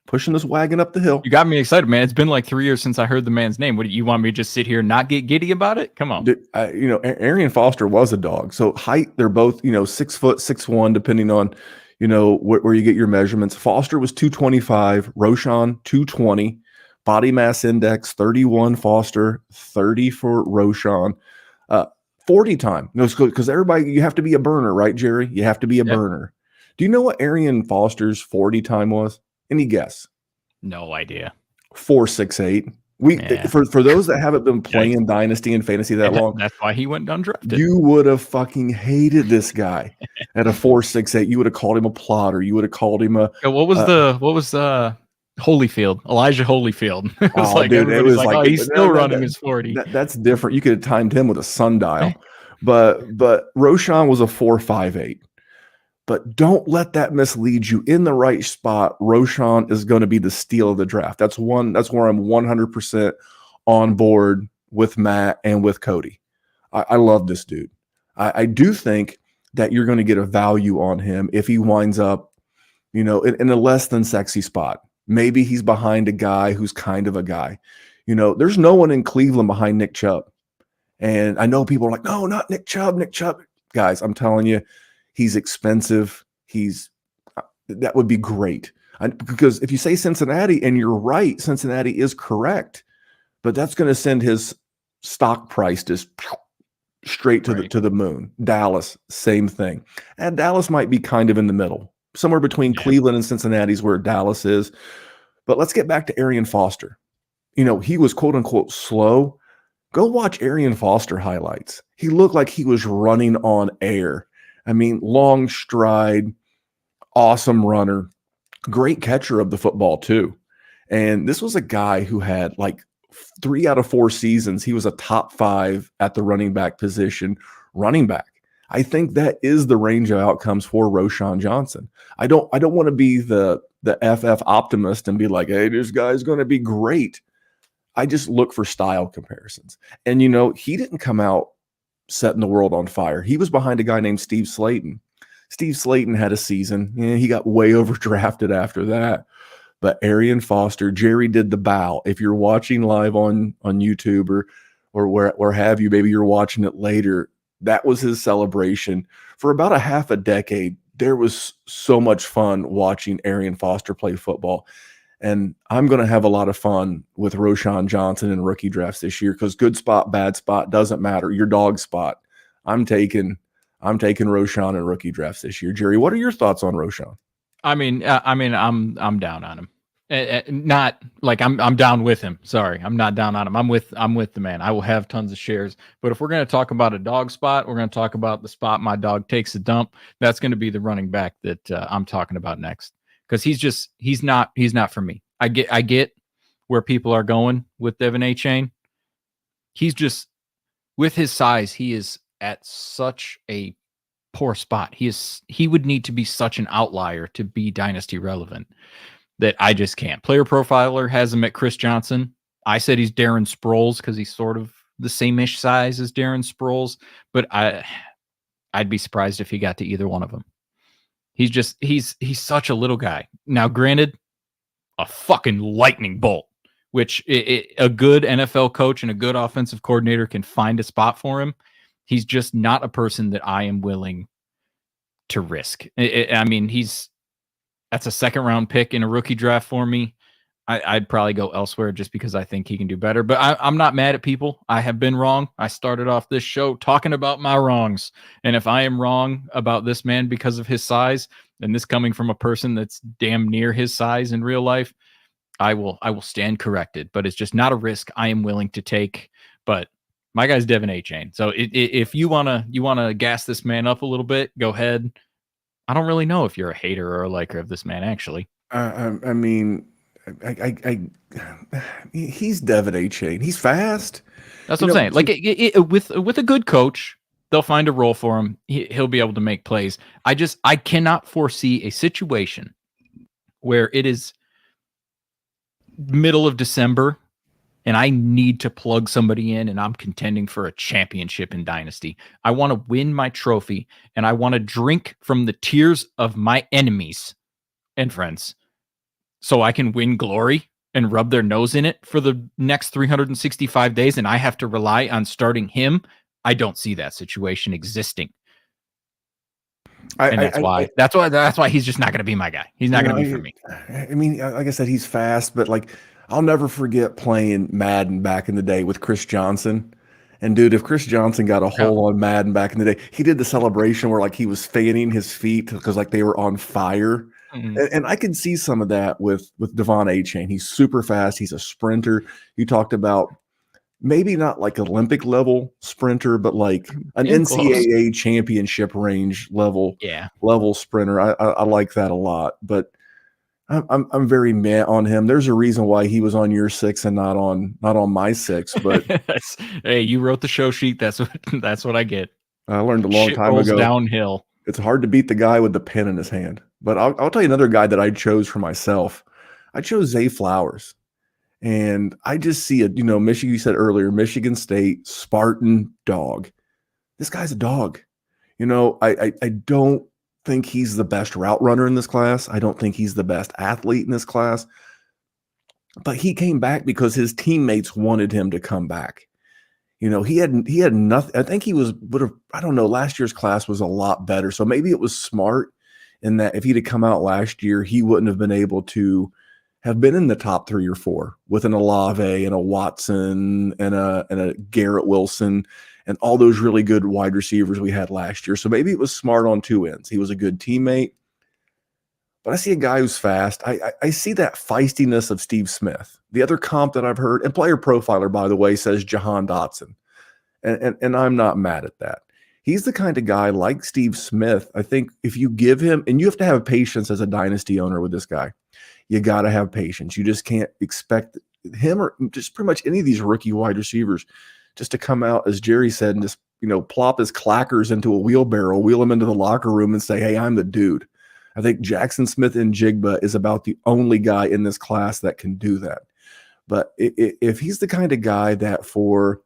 pushing this wagon up the hill. You got me excited, man. It's been like 3 years since I heard the man's name. What do you want me to just sit here and not get giddy about it? Come on. Dude, Arian Foster was a dog. So height, they're both 6 foot 6'1", depending on where you get your measurements. Foster was 225, Roschon 220, body mass index 31 Foster, 30 for Roschon. 40 time. Because everybody, you have to be a burner, right, Jerry? You have to be a burner. Do you know what Arian Foster's 40 time was? Any guess? No idea. 4.68. For those that haven't been playing Dynasty and Fantasy that long, that's why he went undrafted. you would have fucking hated this guy at a 4.68. You would have called him a plotter. You would have called him a. What was Holyfield? Elijah Holyfield. It was it was like, he's still running his 40. That's different. You could have timed him with a sundial, but Roschon was a 4.58. But don't let that mislead you. In the right spot, Roschon is going to be the steal of the draft. That's where I'm 100% on board with Matt and with Cody. I love this dude. I do think that you're going to get a value on him if he winds up, in a less than sexy spot. Maybe he's behind a guy who's kind of a guy. There's no one in Cleveland behind Nick Chubb. And I know people are like, no, not Nick Chubb, Nick Chubb. Guys, I'm telling you, he's expensive. That would be great. Because if you say Cincinnati, and you're right, Cincinnati is correct, but that's going to send his stock price just straight to the moon. Dallas, same thing. And Dallas might be kind of in the middle. Somewhere between Cleveland and Cincinnati is where Dallas is. But let's get back to Arian Foster. He was quote unquote slow. Go watch Arian Foster highlights. He looked like he was running on air. I mean, long stride, awesome runner, great catcher of the football too. And this was a guy who had like 3 out of 4 seasons. He was a top 5 at the running back position, running back. I think that is the range of outcomes for Roschon Johnson. I don't want to be the FF optimist and be like, hey, this guy's going to be great. I just look for style comparisons. And, he didn't come out setting the world on fire. He was behind a guy named Steve Slayton. Steve Slayton had a season. He got way overdrafted after that. But Arian Foster, Jerry did the bow. If you're watching live on YouTube or where have you, maybe you're watching it later, that was his celebration. For about a half a decade, there was so much fun watching Arian Foster play football. And I'm going to have a lot of fun with Roschon Johnson in rookie drafts this year because good spot, bad spot, doesn't matter. Your dog spot. I'm taking Roschon in rookie drafts this year. Jerry, what are your thoughts on Roschon? I'm down on him. Not like I'm down with him. Sorry, I'm not down on him. I'm with the man. I will have tons of shares. But if we're going to talk about a dog spot, we're going to talk about the spot my dog takes a dump. That's going to be the running back that I'm talking about next. Because he's not for me. I get where people are going with Devin Achane. He's just, with his size, he is at such a poor spot. He would need to be such an outlier to be dynasty relevant that I just can't. Player Profiler has him at Chris Johnson. I said he's Darren Sproles because he's sort of the same-ish size as Darren Sproles, but I'd be surprised if he got to either one of them. He's such a little guy. Now, granted, a fucking lightning bolt, which a good NFL coach and a good offensive coordinator can find a spot for him. He's just not a person that I am willing to risk. That's a second-round pick in a rookie draft for me. I'd probably go elsewhere just because I think he can do better. But I'm not mad at people. I have been wrong. I started off this show talking about my wrongs. And if I am wrong about this man because of his size, and this coming from a person that's damn near his size in real life, I will stand corrected. But it's just not a risk I am willing to take. But my guy's Devin Achane. So if you wanna gas this man up a little bit, go ahead. I don't really know if you're a hater or a liker of this man, actually. He's Devin Achane. He's fast. That's what I'm saying. Like with a good coach, they'll find a role for him. He'll be able to make plays. I cannot foresee a situation where it is middle of December and I need to plug somebody in, and I'm contending for a championship in Dynasty. I want to win my trophy, and I want to drink from the tears of my enemies and friends so I can win glory and rub their nose in it for the next 365 days, and I have to rely on starting him. I don't see that situation existing. That's why he's just not going to be my guy. He's not going to be for me. I mean, like I said, he's fast, but like I'll never forget playing Madden back in the day with Chris Johnson. And dude, if Chris Johnson got a hole on Madden back in the day, he did the celebration where like he was fanning his feet because like they were on fire. And I can see some of that with Devon Achane. He's super fast. He's a sprinter. You talked about maybe not like Olympic level sprinter, but like an NCAA championship range level sprinter. I like that a lot, but I'm very meh on him. There's a reason why he was on your 6 and not on my 6. But hey, you wrote the show sheet. That's what I get. I learned a long time ago. Downhill. It's hard to beat the guy with the pen in his hand. But I'll tell you another guy that I chose for myself. I chose Zay Flowers. And I just see it, Michigan, you said earlier, Michigan State, Spartan dog. This guy's a dog. I don't think he's the best route runner in this class. I don't think he's the best athlete in this class. But he came back because his teammates wanted him to come back. He had nothing. I think I don't know, last year's class was a lot better. So maybe it was smart in that if he'd have come out last year, he wouldn't have been able to have been in the top 3 or 4 with an Olave and a Watson and a Garrett Wilson and all those really good wide receivers we had last year. So maybe it was smart on 2 ends. He was a good teammate. But I see a guy who's fast. I see that feistiness of Steve Smith. The other comp that I've heard, and PlayerProfiler, by the way, says Jahan Dotson. And I'm not mad at that. He's the kind of guy like Steve Smith. I think if you give him, and you have to have patience as a dynasty owner with this guy. You got to have patience. You just can't expect him or just pretty much any of these rookie wide receivers just to come out, as Jerry said, and just, plop his clackers into a wheelbarrow, wheel him into the locker room and say, hey, I'm the dude. I think Jackson Smith and Jigba is about the only guy in this class that can do that. But if he's the kind of guy that for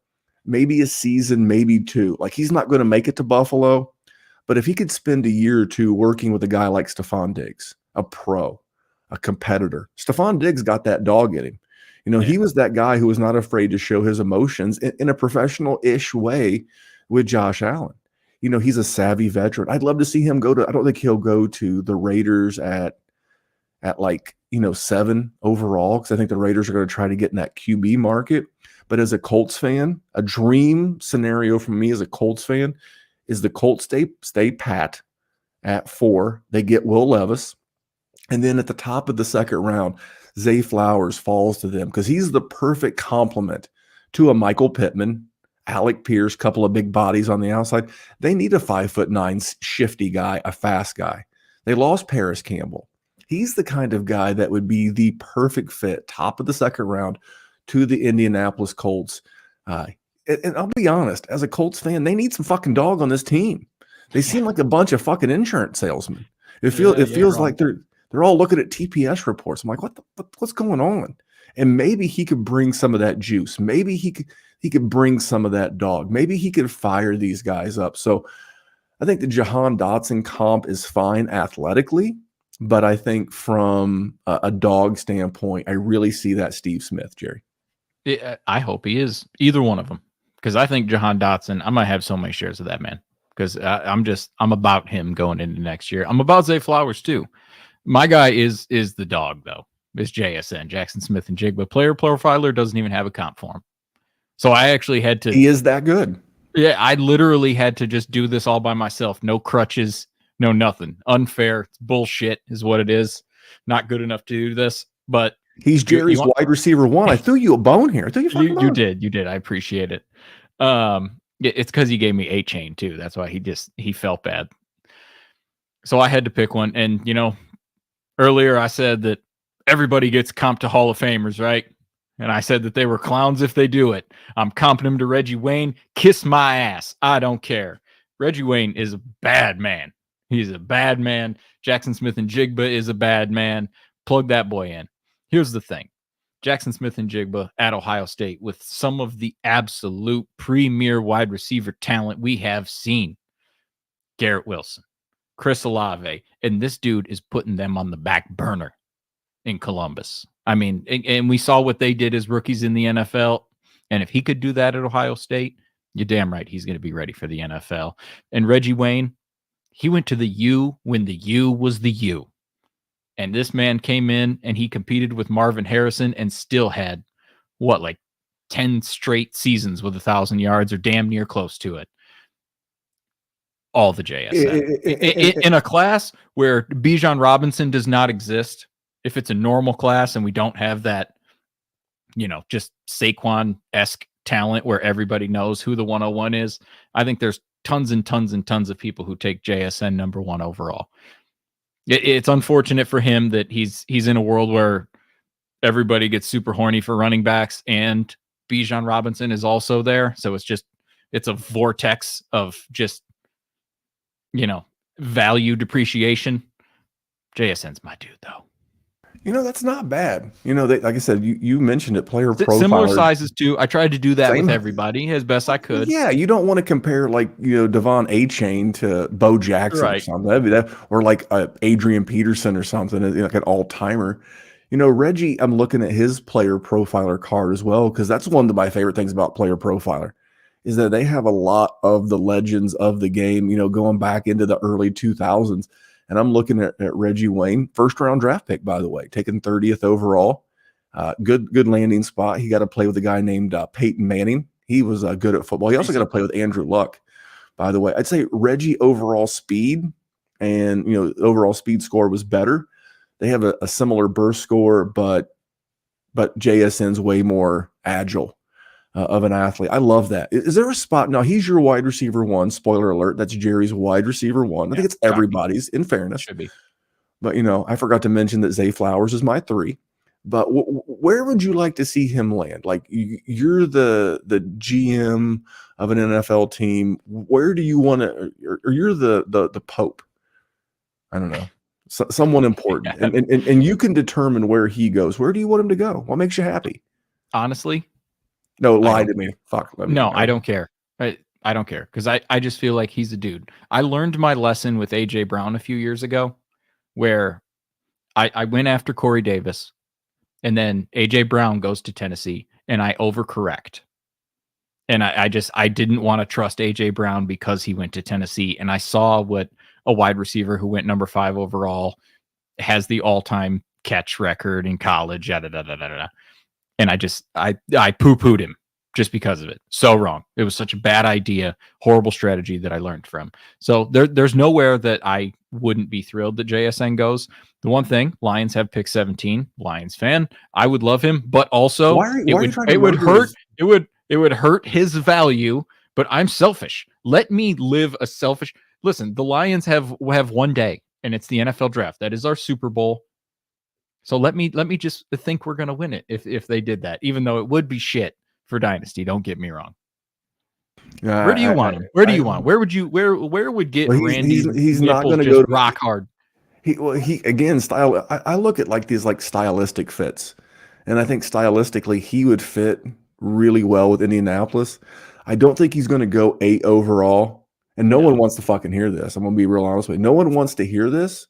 maybe a season, maybe 2, like he's not going to make it to Buffalo, but if he could spend a year or 2 working with a guy like Stephon Diggs, a pro, a competitor. Stephon Diggs got that dog in him. He was that guy who was not afraid to show his emotions in a professional-ish way with Josh Allen. He's a savvy veteran. I'd love to see him I don't think he'll go to the Raiders at 7 overall, because I think the Raiders are going to try to get in that QB market. But as a Colts fan, a dream scenario for me as a Colts fan is the Colts stay pat at 4. They get Will Levis. And then at the top of the second round, Zay Flowers falls to them because he's the perfect complement to a Michael Pittman, Alec Pierce, couple of big bodies on the outside. They need a 5'9" shifty guy, a fast guy. They lost Paris Campbell. He's the kind of guy that would be the perfect fit, top of the second round, to the Indianapolis Colts. And I'll be honest, as a Colts fan, they need some fucking dog on this team. They seem like a bunch of fucking insurance salesmen. It feels like they're all looking at TPS reports. I'm like, what's going on? And maybe he could bring some of that juice. Maybe he could bring some of that dog. Maybe he could fire these guys up. So I think the Jahan Dotson comp is fine athletically, but I think from a dog standpoint, I really see that Steve Smith, Jerry. I hope he is either one of them, because I think Jahan Dotson, I might have so many shares of that man, because I'm about him going into next year. I'm about Zay Flowers too. My guy is the dog, though. Is JSN, Jackson Smith and Jigba. PlayerProfiler doesn't even have a comp for him. So I actually had to. He is that good. Yeah, I literally had to just do this all by myself. No crutches, no nothing. Unfair. It's bullshit is what it is. Not good enough to do this. But he's Jerry's wide receiver 1. I threw you a bone here. You did. I appreciate it. It's because he gave me Achane too. That's why he felt bad. So I had to pick one. And, earlier I said that everybody gets comped to Hall of Famers, right? And I said that they were clowns if they do it. I'm comping him to Reggie Wayne. Kiss my ass. I don't care. Reggie Wayne is a bad man. He's a bad man. Jackson Smith and Jigba is a bad man. Plug that boy in. Here's the thing. Jackson Smith and Jigba at Ohio State with some of the absolute premier wide receiver talent we have seen. Garrett Wilson, Chris Olave, and this dude is putting them on the back burner in Columbus. I mean, and we saw what they did as rookies in the NFL. And if he could do that at Ohio State, you're damn right he's going to be ready for the NFL. And Reggie Wayne, he went to the U when the U was the U. And this man came in and he competed with Marvin Harrison and still had, like 10 straight seasons with 1,000 yards or damn near close to it. All the JSN. In a class where Bijan Robinson does not exist, if it's a normal class and we don't have that, just Saquon-esque talent where everybody knows who the 101 is, I think there's tons and tons and tons of people who take JSN number 1 overall. It's unfortunate for him that he's in a world where everybody gets super horny for running backs and Bijan Robinson is also there. So it's a vortex of just, value depreciation. JSN's my dude though. That's not bad. Like I said, you mentioned it, PlayerProfiler. Similar sizes too. I tried to do that with everybody as best I could. Yeah, you don't want to compare Devon A-Chain to Bo Jackson or something. Or like Adrian Peterson or something, like an all-timer. Reggie, I'm looking at his PlayerProfiler card as well, because that's one of my favorite things about PlayerProfiler is that they have a lot of the legends of the game, going back into the early 2000s. And I'm looking at Reggie Wayne, first-round draft pick, by the way, taken 30th overall. Good landing spot. He got to play with a guy named Peyton Manning. He was good at football. He also got to play with Andrew Luck, by the way. I'd say Reggie overall speed and, overall speed score was better. They have a similar burst score, but JSN's way more agile of an athlete. I love that. Is there a spot? Now, he's your wide receiver 1. Spoiler alert. That's Jerry's wide receiver 1. I think it's everybody's, in fairness. Should be. But, I forgot to mention that Zay Flowers is my 3. But where would you like to see him land? Like, you're the GM of an NFL team. Where do you want to – or you're the Pope. I don't know. Someone important. And you can determine where he goes. Where do you want him to go? What makes you happy? Honestly – no, lie to me. Fuck. No, I don't care. I don't care because I just feel like he's a dude. I learned my lesson with A.J. Brown a few years ago where I went after Corey Davis and then A.J. Brown goes to Tennessee and I overcorrect. And I didn't want to trust A.J. Brown because he went to Tennessee. And I saw what a wide receiver who went number 5 overall has the all-time catch record in college, and I poo-pooed him just because of it. So wrong. It was such a bad idea, horrible strategy that I learned from. So there's nowhere that I wouldn't be thrilled that JSN goes. The one thing, Lions have pick 17. Lions fan. I would love him, but also it would hurt his value, but I'm selfish. Let me live a selfish. Listen, the Lions have one day and it's the NFL draft. That is our Super Bowl. So let me just think we're going to win it if they did that, even though it would be shit for Dynasty. Don't get me wrong. Where do you want him? Where do you want him? Where would get Randy? He's not going to go to rock hard. He again, style. I look at these stylistic fits, and I think stylistically he would fit really well with Indianapolis. I don't think he's going to go 8 overall, and no one wants to fucking hear this. I'm going to be real honest with you. No one wants to hear this.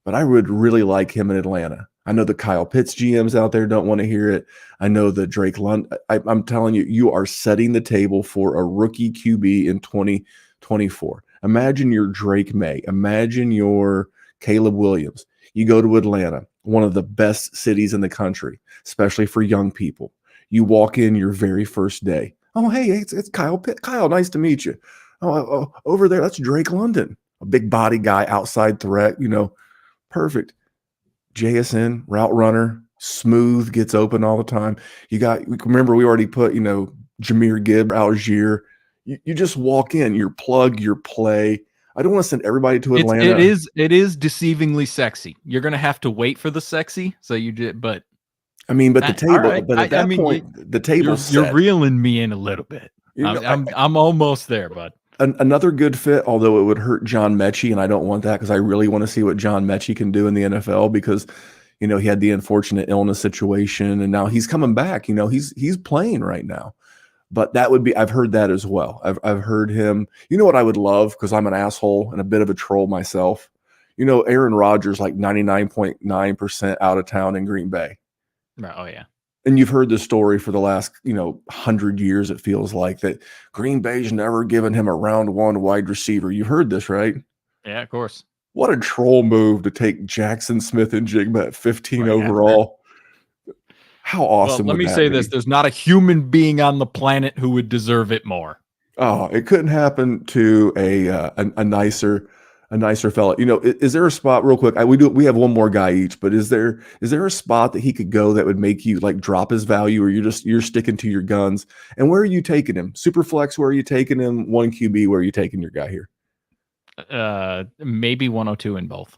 But I would really like him in Atlanta. I know the Kyle Pitts GMs out there don't want to hear it. I know the Drake London. I'm telling you, you are setting the table for a rookie QB in 2024. Imagine you're Drake May. Imagine you're Caleb Williams. You go to Atlanta, one of the best cities in the country, especially for young people. You walk in your very first day. Oh, hey, it's Kyle Pitts. Kyle, nice to meet you. Oh, over there, that's Drake London, a big body guy, outside threat, perfect. JSN, route runner, smooth, gets open all the time. Remember, we already put, Jahmyr Gibbs, Algier. You just walk in, your plug, your play. I don't want to send everybody to Atlanta. It is deceivingly sexy. You're going to have to wait for the sexy. So you did, but I mean, but the table, right. But at that point, the table's you're reeling me in a little bit. I'm almost there, bud. Another good fit, although it would hurt John Mechie, and I don't want that because I really want to see what John Mechie can do in the NFL because, he had the unfortunate illness situation, and now he's coming back. He's playing right now. But that would be, I've heard that as well. I've heard him. You know what I would love, because I'm an asshole and a bit of a troll myself. Aaron Rodgers, like 99.9% out of town in Green Bay. Oh yeah. And you've heard the story for the last, 100 years, it feels like, that Green Bay's never given him a round one wide receiver. You heard this, right? Yeah, of course. What a troll move to take Jackson Smith-Njigba at 15 Right overall. How awesome Well, let would me that say be? this. There's not a human being on the planet who would deserve it more. Oh, it couldn't happen to a nicer fella. Is there a spot, real quick? We have one more guy each, but is there a spot that he could go that would make you like drop his value, or you're sticking to your guns? And where are you taking him? Superflex, where are you taking him? 1 QB, where are you taking your guy here? Maybe 102 in both.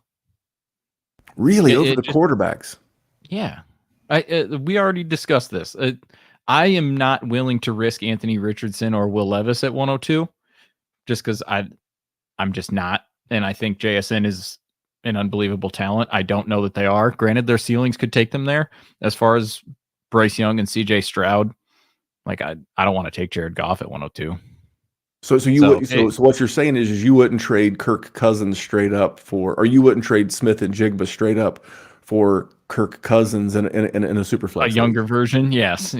Really, over the quarterbacks? Yeah. We already discussed this. I am not willing to risk Anthony Richardson or Will Levis at 102, just because I'm just not. And I think JSN is an unbelievable talent. I don't know that they are. Granted, their ceilings could take them there. As far as Bryce Young and CJ Stroud, like I don't want to take Jared Goff at 102. So what you're saying is you wouldn't trade Kirk Cousins straight up for, or you wouldn't trade Smith-Njigba straight up for Kirk Cousins in a super flex. A younger version? Yes.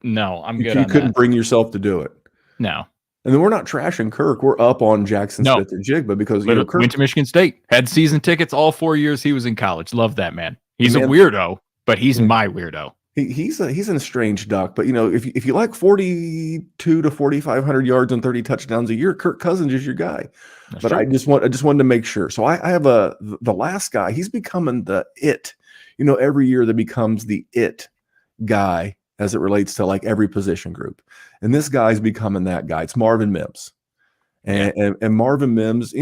No, I'm good. You couldn't bring yourself to do it. No. And then we're not trashing Kirk. We're up on Jackson Smith-Njigba because Kirk went to Michigan State, had season tickets all 4 years he was in college. Love that man. He's a weirdo, but he's my weirdo. He's a strange duck. But if you like 42 to 4,500 yards and 30 touchdowns a year, Kirk Cousins is your guy. That's but true. I just wanted to make sure. So I have the last guy. He's becoming the it. Every year that becomes the it guy as it relates to like every position group. And this guy's becoming that guy. It's Marvin Mims. And Marvin Mims,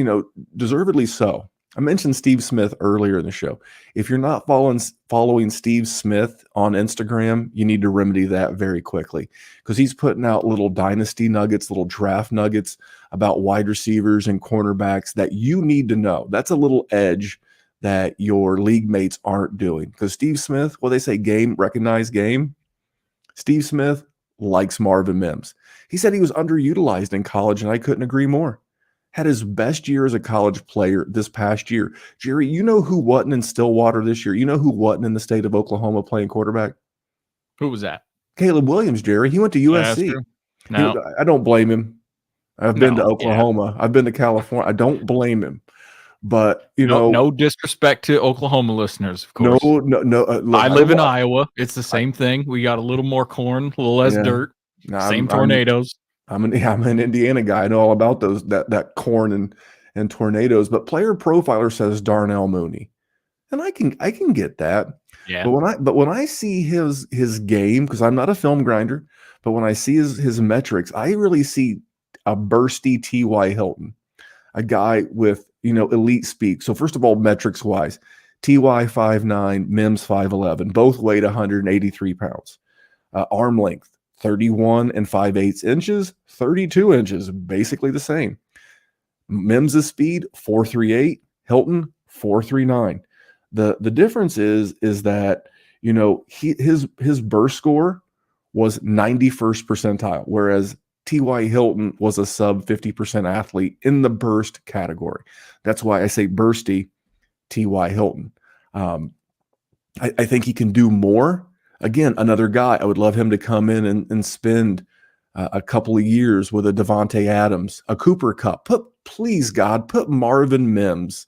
deservedly so. I mentioned Steve Smith earlier in the show. If you're not following Steve Smith on Instagram, you need to remedy that very quickly, because he's putting out little dynasty nuggets, little draft nuggets about wide receivers and cornerbacks that you need to know. That's a little edge that your league mates aren't doing, because Steve Smith, they say recognize game. Steve Smith likes Marvin Mims. He said he was underutilized in college, and I couldn't agree more. Had his best year as a college player this past year. Jerry, you know who wasn't in Stillwater this year? You know who wasn't in the state of Oklahoma playing quarterback? Who was that? Caleb Williams, Jerry. He went to USC. No. I don't blame him. I've been to Oklahoma. Yeah. I've been to California. I don't blame him. But, no disrespect to Oklahoma listeners, of course. No. Look, I live in Iowa. It's the same thing. We got a little more corn, a little less dirt. Same tornadoes. I'm an Indiana guy. I know all about those that corn and tornadoes. But Player Profiler says Darnell Mooney, and I can get that. Yeah. But when I see his game, because I'm not a film grinder, but when I see his metrics, I really see a bursty T.Y. Hilton, a guy with elite speed. So first of all, metrics wise, T.Y. 5'9", Mims 5'11", both weighed 183 pounds. Arm length 31 and 5/8 inches, 32 inches, basically the same. Mims' speed 4.38, Hilton 4.39. The difference is that his burst score was 91st percentile, whereas T.Y. Hilton was a sub 50% athlete in the burst category. That's why I say bursty T.Y. Hilton. I think he can do more. Again, another guy, I would love him to come in and spend a couple of years with a Devontae Adams, a Cooper Kupp. Please, God, put Marvin Mims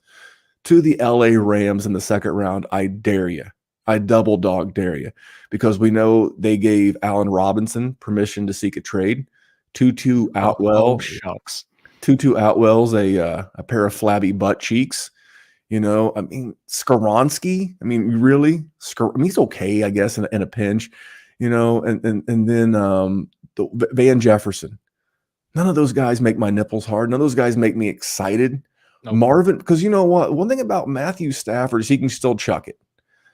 to the LA Rams in the second round. I dare you. I double dog dare you, because we know they gave Allen Robinson permission to seek a trade. Tutu Atwell, Tutu Atwell's a pair of flabby butt cheeks. Skoronski. Really? He's okay, I guess, in a pinch. And then Van Jefferson. None of those guys make my nipples hard. None of those guys make me excited. Nope. Marvin, because you know what? One thing about Matthew Stafford is he can still chuck it.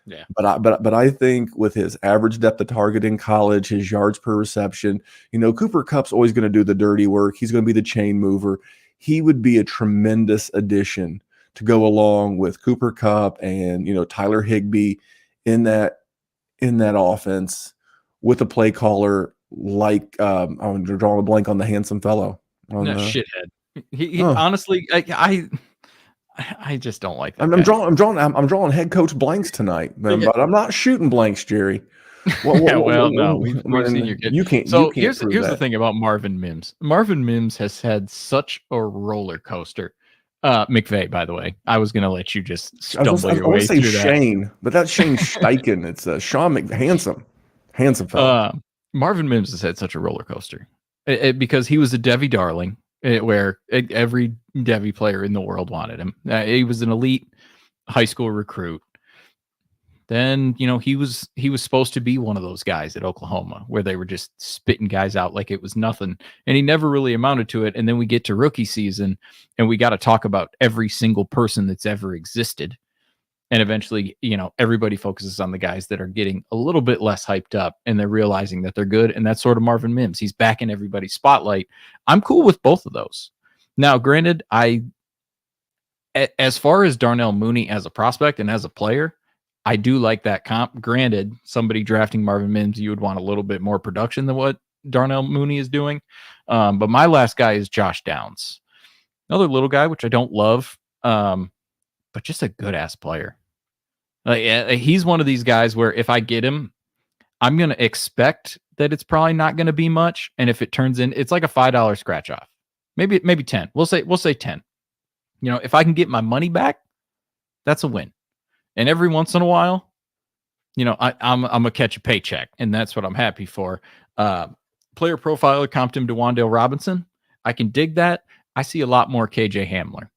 Yeah. But I think with his average depth of target in college, his yards per reception, Cooper Kupp's always going to do the dirty work. He's going to be the chain mover. He would be a tremendous addition to go along with Cooper Kupp and Tyler Higbee in that offense with a play caller like I'm drawing a blank on the handsome fellow. On No, the, shithead. He honestly, I just don't like that I'm drawing head coach blanks tonight, man, but I'm not shooting blanks, Jerry. Yeah, well, no, we've seen your kid. You can't. So here's the thing about Marvin Mims. Marvin Mims has had such a roller coaster. McVay, by the way, I was gonna let you just stumble your way through that. Shane, but that's Shane Steichen. It's Sean handsome fellow. Marvin Mims has had such a roller coaster because he was a Devy darling, where every Devy player in the world wanted him. He was an elite high school recruit. Then, he was supposed to be one of those guys at Oklahoma where they were just spitting guys out like it was nothing. And he never really amounted to it. And then we get to rookie season and we got to talk about every single person that's ever existed. And eventually, everybody focuses on the guys that are getting a little bit less hyped up and they're realizing that they're good. And that's sort of Marvin Mims. He's back in everybody's spotlight. I'm cool with both of those. Now, granted, as far as Darnell Mooney as a prospect and as a player, I do like that comp. Granted, somebody drafting Marvin Mims, you would want a little bit more production than what Darnell Mooney is doing. But my last guy is Josh Downs. Another little guy, which I don't love, but just a good-ass player. He's one of these guys where if I get him, I'm going to expect that it's probably not going to be much. And if it turns in, it's like a $5 scratch off. Maybe 10. We'll say 10. If I can get my money back, that's a win. And every once in a while, I'm gonna catch a paycheck, and that's what I'm happy for. Player Profiler comped him to Wan'Dale Robinson. I can dig that. I see a lot more KJ Hamler,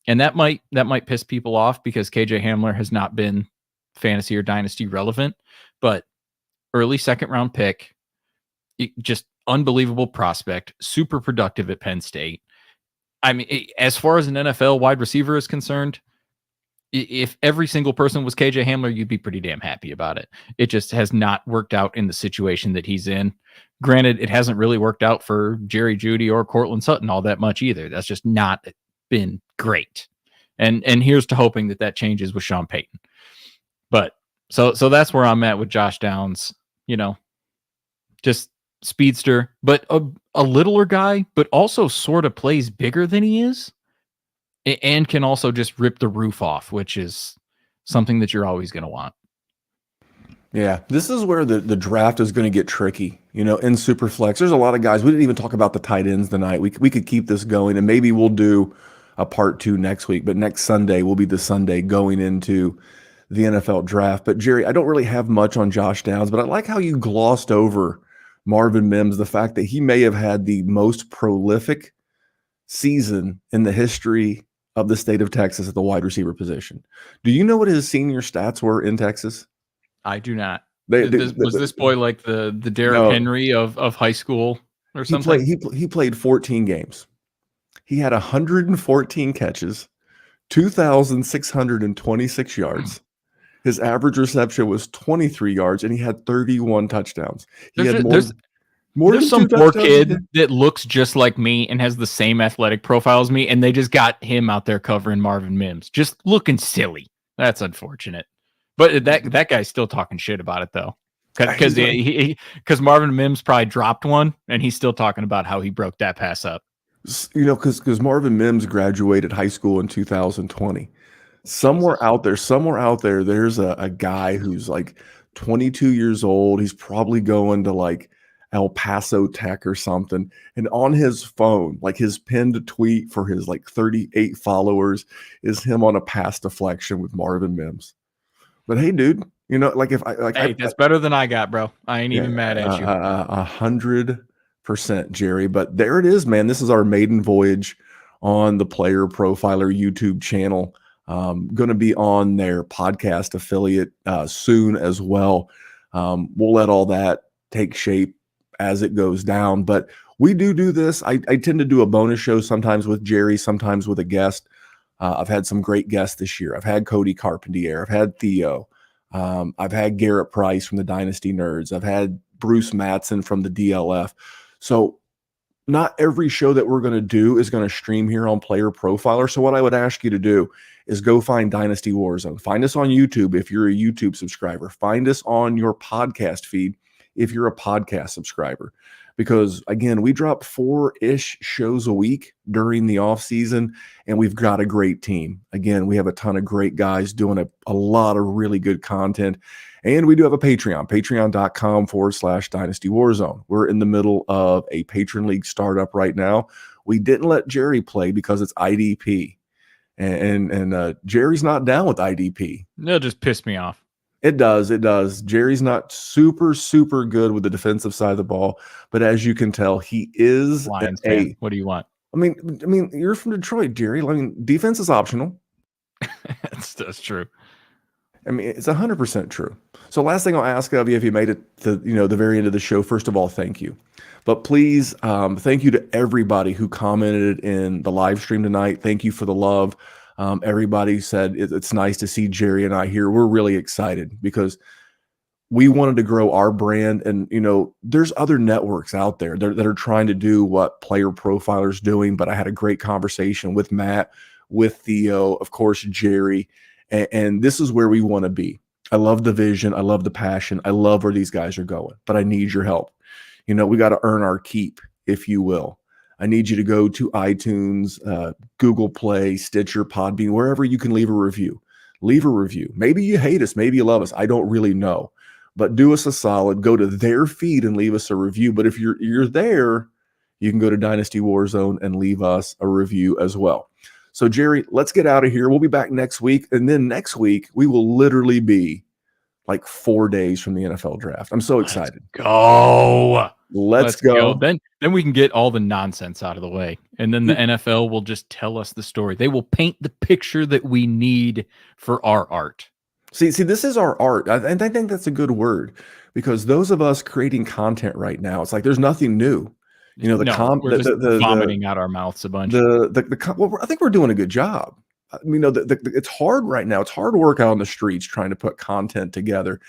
and that might piss people off because KJ Hamler has not been fantasy or dynasty relevant, but early second round pick, just unbelievable prospect, super productive at Penn State. I mean, as far as an NFL wide receiver is concerned, if every single person was KJ Hamler, you'd be pretty damn happy about it. It just has not worked out in the situation that he's in. Granted, it hasn't really worked out for Jerry Jeudy or Cortland Sutton all that much either. That's just not been great. And here's to hoping that changes with Sean Payton. But so that's where I'm at with Josh Downs. Just speedster, but a littler guy, but also sort of plays bigger than he is. And can also just rip the roof off, which is something that you're always going to want. Yeah, this is where the draft is going to get tricky. In Superflex, there's a lot of guys. We didn't even talk about the tight ends tonight. We could keep this going, and maybe we'll do a part 2 next week. But next Sunday will be the Sunday going into the NFL draft. But Jerry, I don't really have much on Josh Downs, but I like how you glossed over Marvin Mims, the fact that he may have had the most prolific season in the history of the state of Texas at the wide receiver position. Do you know what his senior stats were in Texas? I do not. Was this boy like the Derrick Henry of high school or something? He played 14 games. He had 114 catches, 2,626 yards. His average reception was 23 yards, and he had 31 touchdowns. There's some poor kid that looks just like me and has the same athletic profile as me, and they just got him out there covering Marvin Mims, just looking silly. That's unfortunate. But that guy's still talking shit about it though, because Marvin Mims probably dropped one, and he's still talking about how he broke that pass up. Because Marvin Mims graduated high school in 2020. Somewhere out there, there's a guy who's like 22 years old. He's probably going to like El Paso Tech or something. And on his phone, like his pinned tweet for his like 38 followers is him on a pass deflection with Marvin Mims. But hey, dude, that's better than I got, bro. I ain't even mad at you. 100%, Jerry. But there it is, man. This is our maiden voyage on the Player Profiler YouTube channel. Going to be on their podcast affiliate soon as well. We'll let all that take shape as it goes down, but we do this. I tend to do a bonus show sometimes with Jerry, sometimes with a guest. I've had some great guests this year. I've had Cody Carpentier. I've had Theo. I've had Garrett Price from the Dynasty Nerds. I've had Bruce Mattson from the DLF. So not every show that we're going to do is going to stream here on Player Profiler. So what I would ask you to do is go find Dynasty Warzone. Find us on YouTube if you're a YouTube subscriber. Find us on your podcast feed if you're a podcast subscriber. Because, again, we drop 4-ish shows a week during the off season, and we've got a great team. Again, we have a ton of great guys doing a lot of really good content. And we do have a Patreon, patreon.com/Dynasty Warzone. We're in the middle of a Patreon League startup right now. We didn't let Jerry play because it's IDP. And Jerry's not down with IDP. It'll just piss me off. It does. It does. Jerry's not super, super good with the defensive side of the ball, but as you can tell, he is Lions fan. What do you want? I mean, you're from Detroit, Jerry. I mean, defense is optional. That's true. I mean, it's 100% true. So last thing I'll ask of you, if you made it to the very end of the show, first of all, thank you. But please, thank you to everybody who commented in the live stream tonight. Thank you for the love. Everybody said it's nice to see Jerry and I here. We're really excited because we wanted to grow our brand. And, there's other networks out there that are trying to do what Player Profiler's doing. But I had a great conversation with Matt, with Theo, of course, Jerry. And this is where we want to be. I love the vision. I love the passion. I love where these guys are going. But I need your help. We got to earn our keep, if you will. I need you to go to iTunes, Google Play, Stitcher, Podbean, wherever you can leave a review. Leave a review. Maybe you hate us. Maybe you love us. I don't really know. But do us a solid. Go to their feed and leave us a review. But if you're there, you can go to Dynasty Warzone and leave us a review as well. So, Jerry, let's get out of here. We'll be back next week. And then next week, we will literally be like 4 days from the NFL draft. I'm so excited. Let's go. Then we can get all the nonsense out of the way. And then the NFL will just tell us the story. They will paint the picture that we need for our art. See, this is our art. And I think that's a good word because those of us creating content right now, it's like there's nothing new. We're just vomiting out our mouths a bunch. I think we're doing a good job. It's hard right now. It's hard work out on the streets trying to put content together.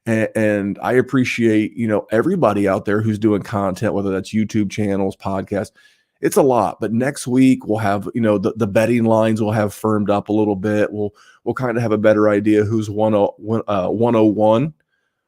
And I appreciate, everybody out there who's doing content, whether that's YouTube channels, podcasts. It's a lot. But next week we'll have, the betting lines will have firmed up a little bit. We'll kind of have a better idea who's 101.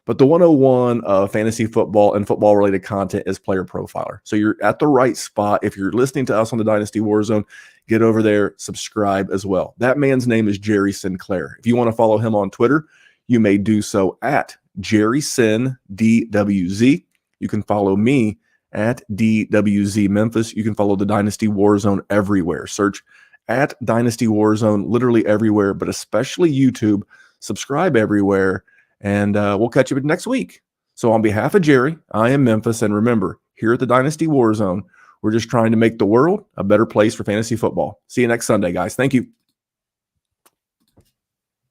But the 101 of fantasy football and football related content is Player Profiler. So you're at the right spot. If you're listening to us on the Dynasty Warzone, get over there, subscribe as well. That man's name is Jerry Sinclair. If you want to follow him on Twitter, you may do so at JerrySinDWZ. You can follow me at DWZ Memphis. You can follow the Dynasty Warzone everywhere. Search at Dynasty Warzone literally everywhere, but especially YouTube. Subscribe everywhere. And we'll catch you next week. So on behalf of Jerry, I am Memphis. And remember, here at the Dynasty Warzone, we're just trying to make the world a better place for fantasy football. See you next Sunday, guys. Thank you.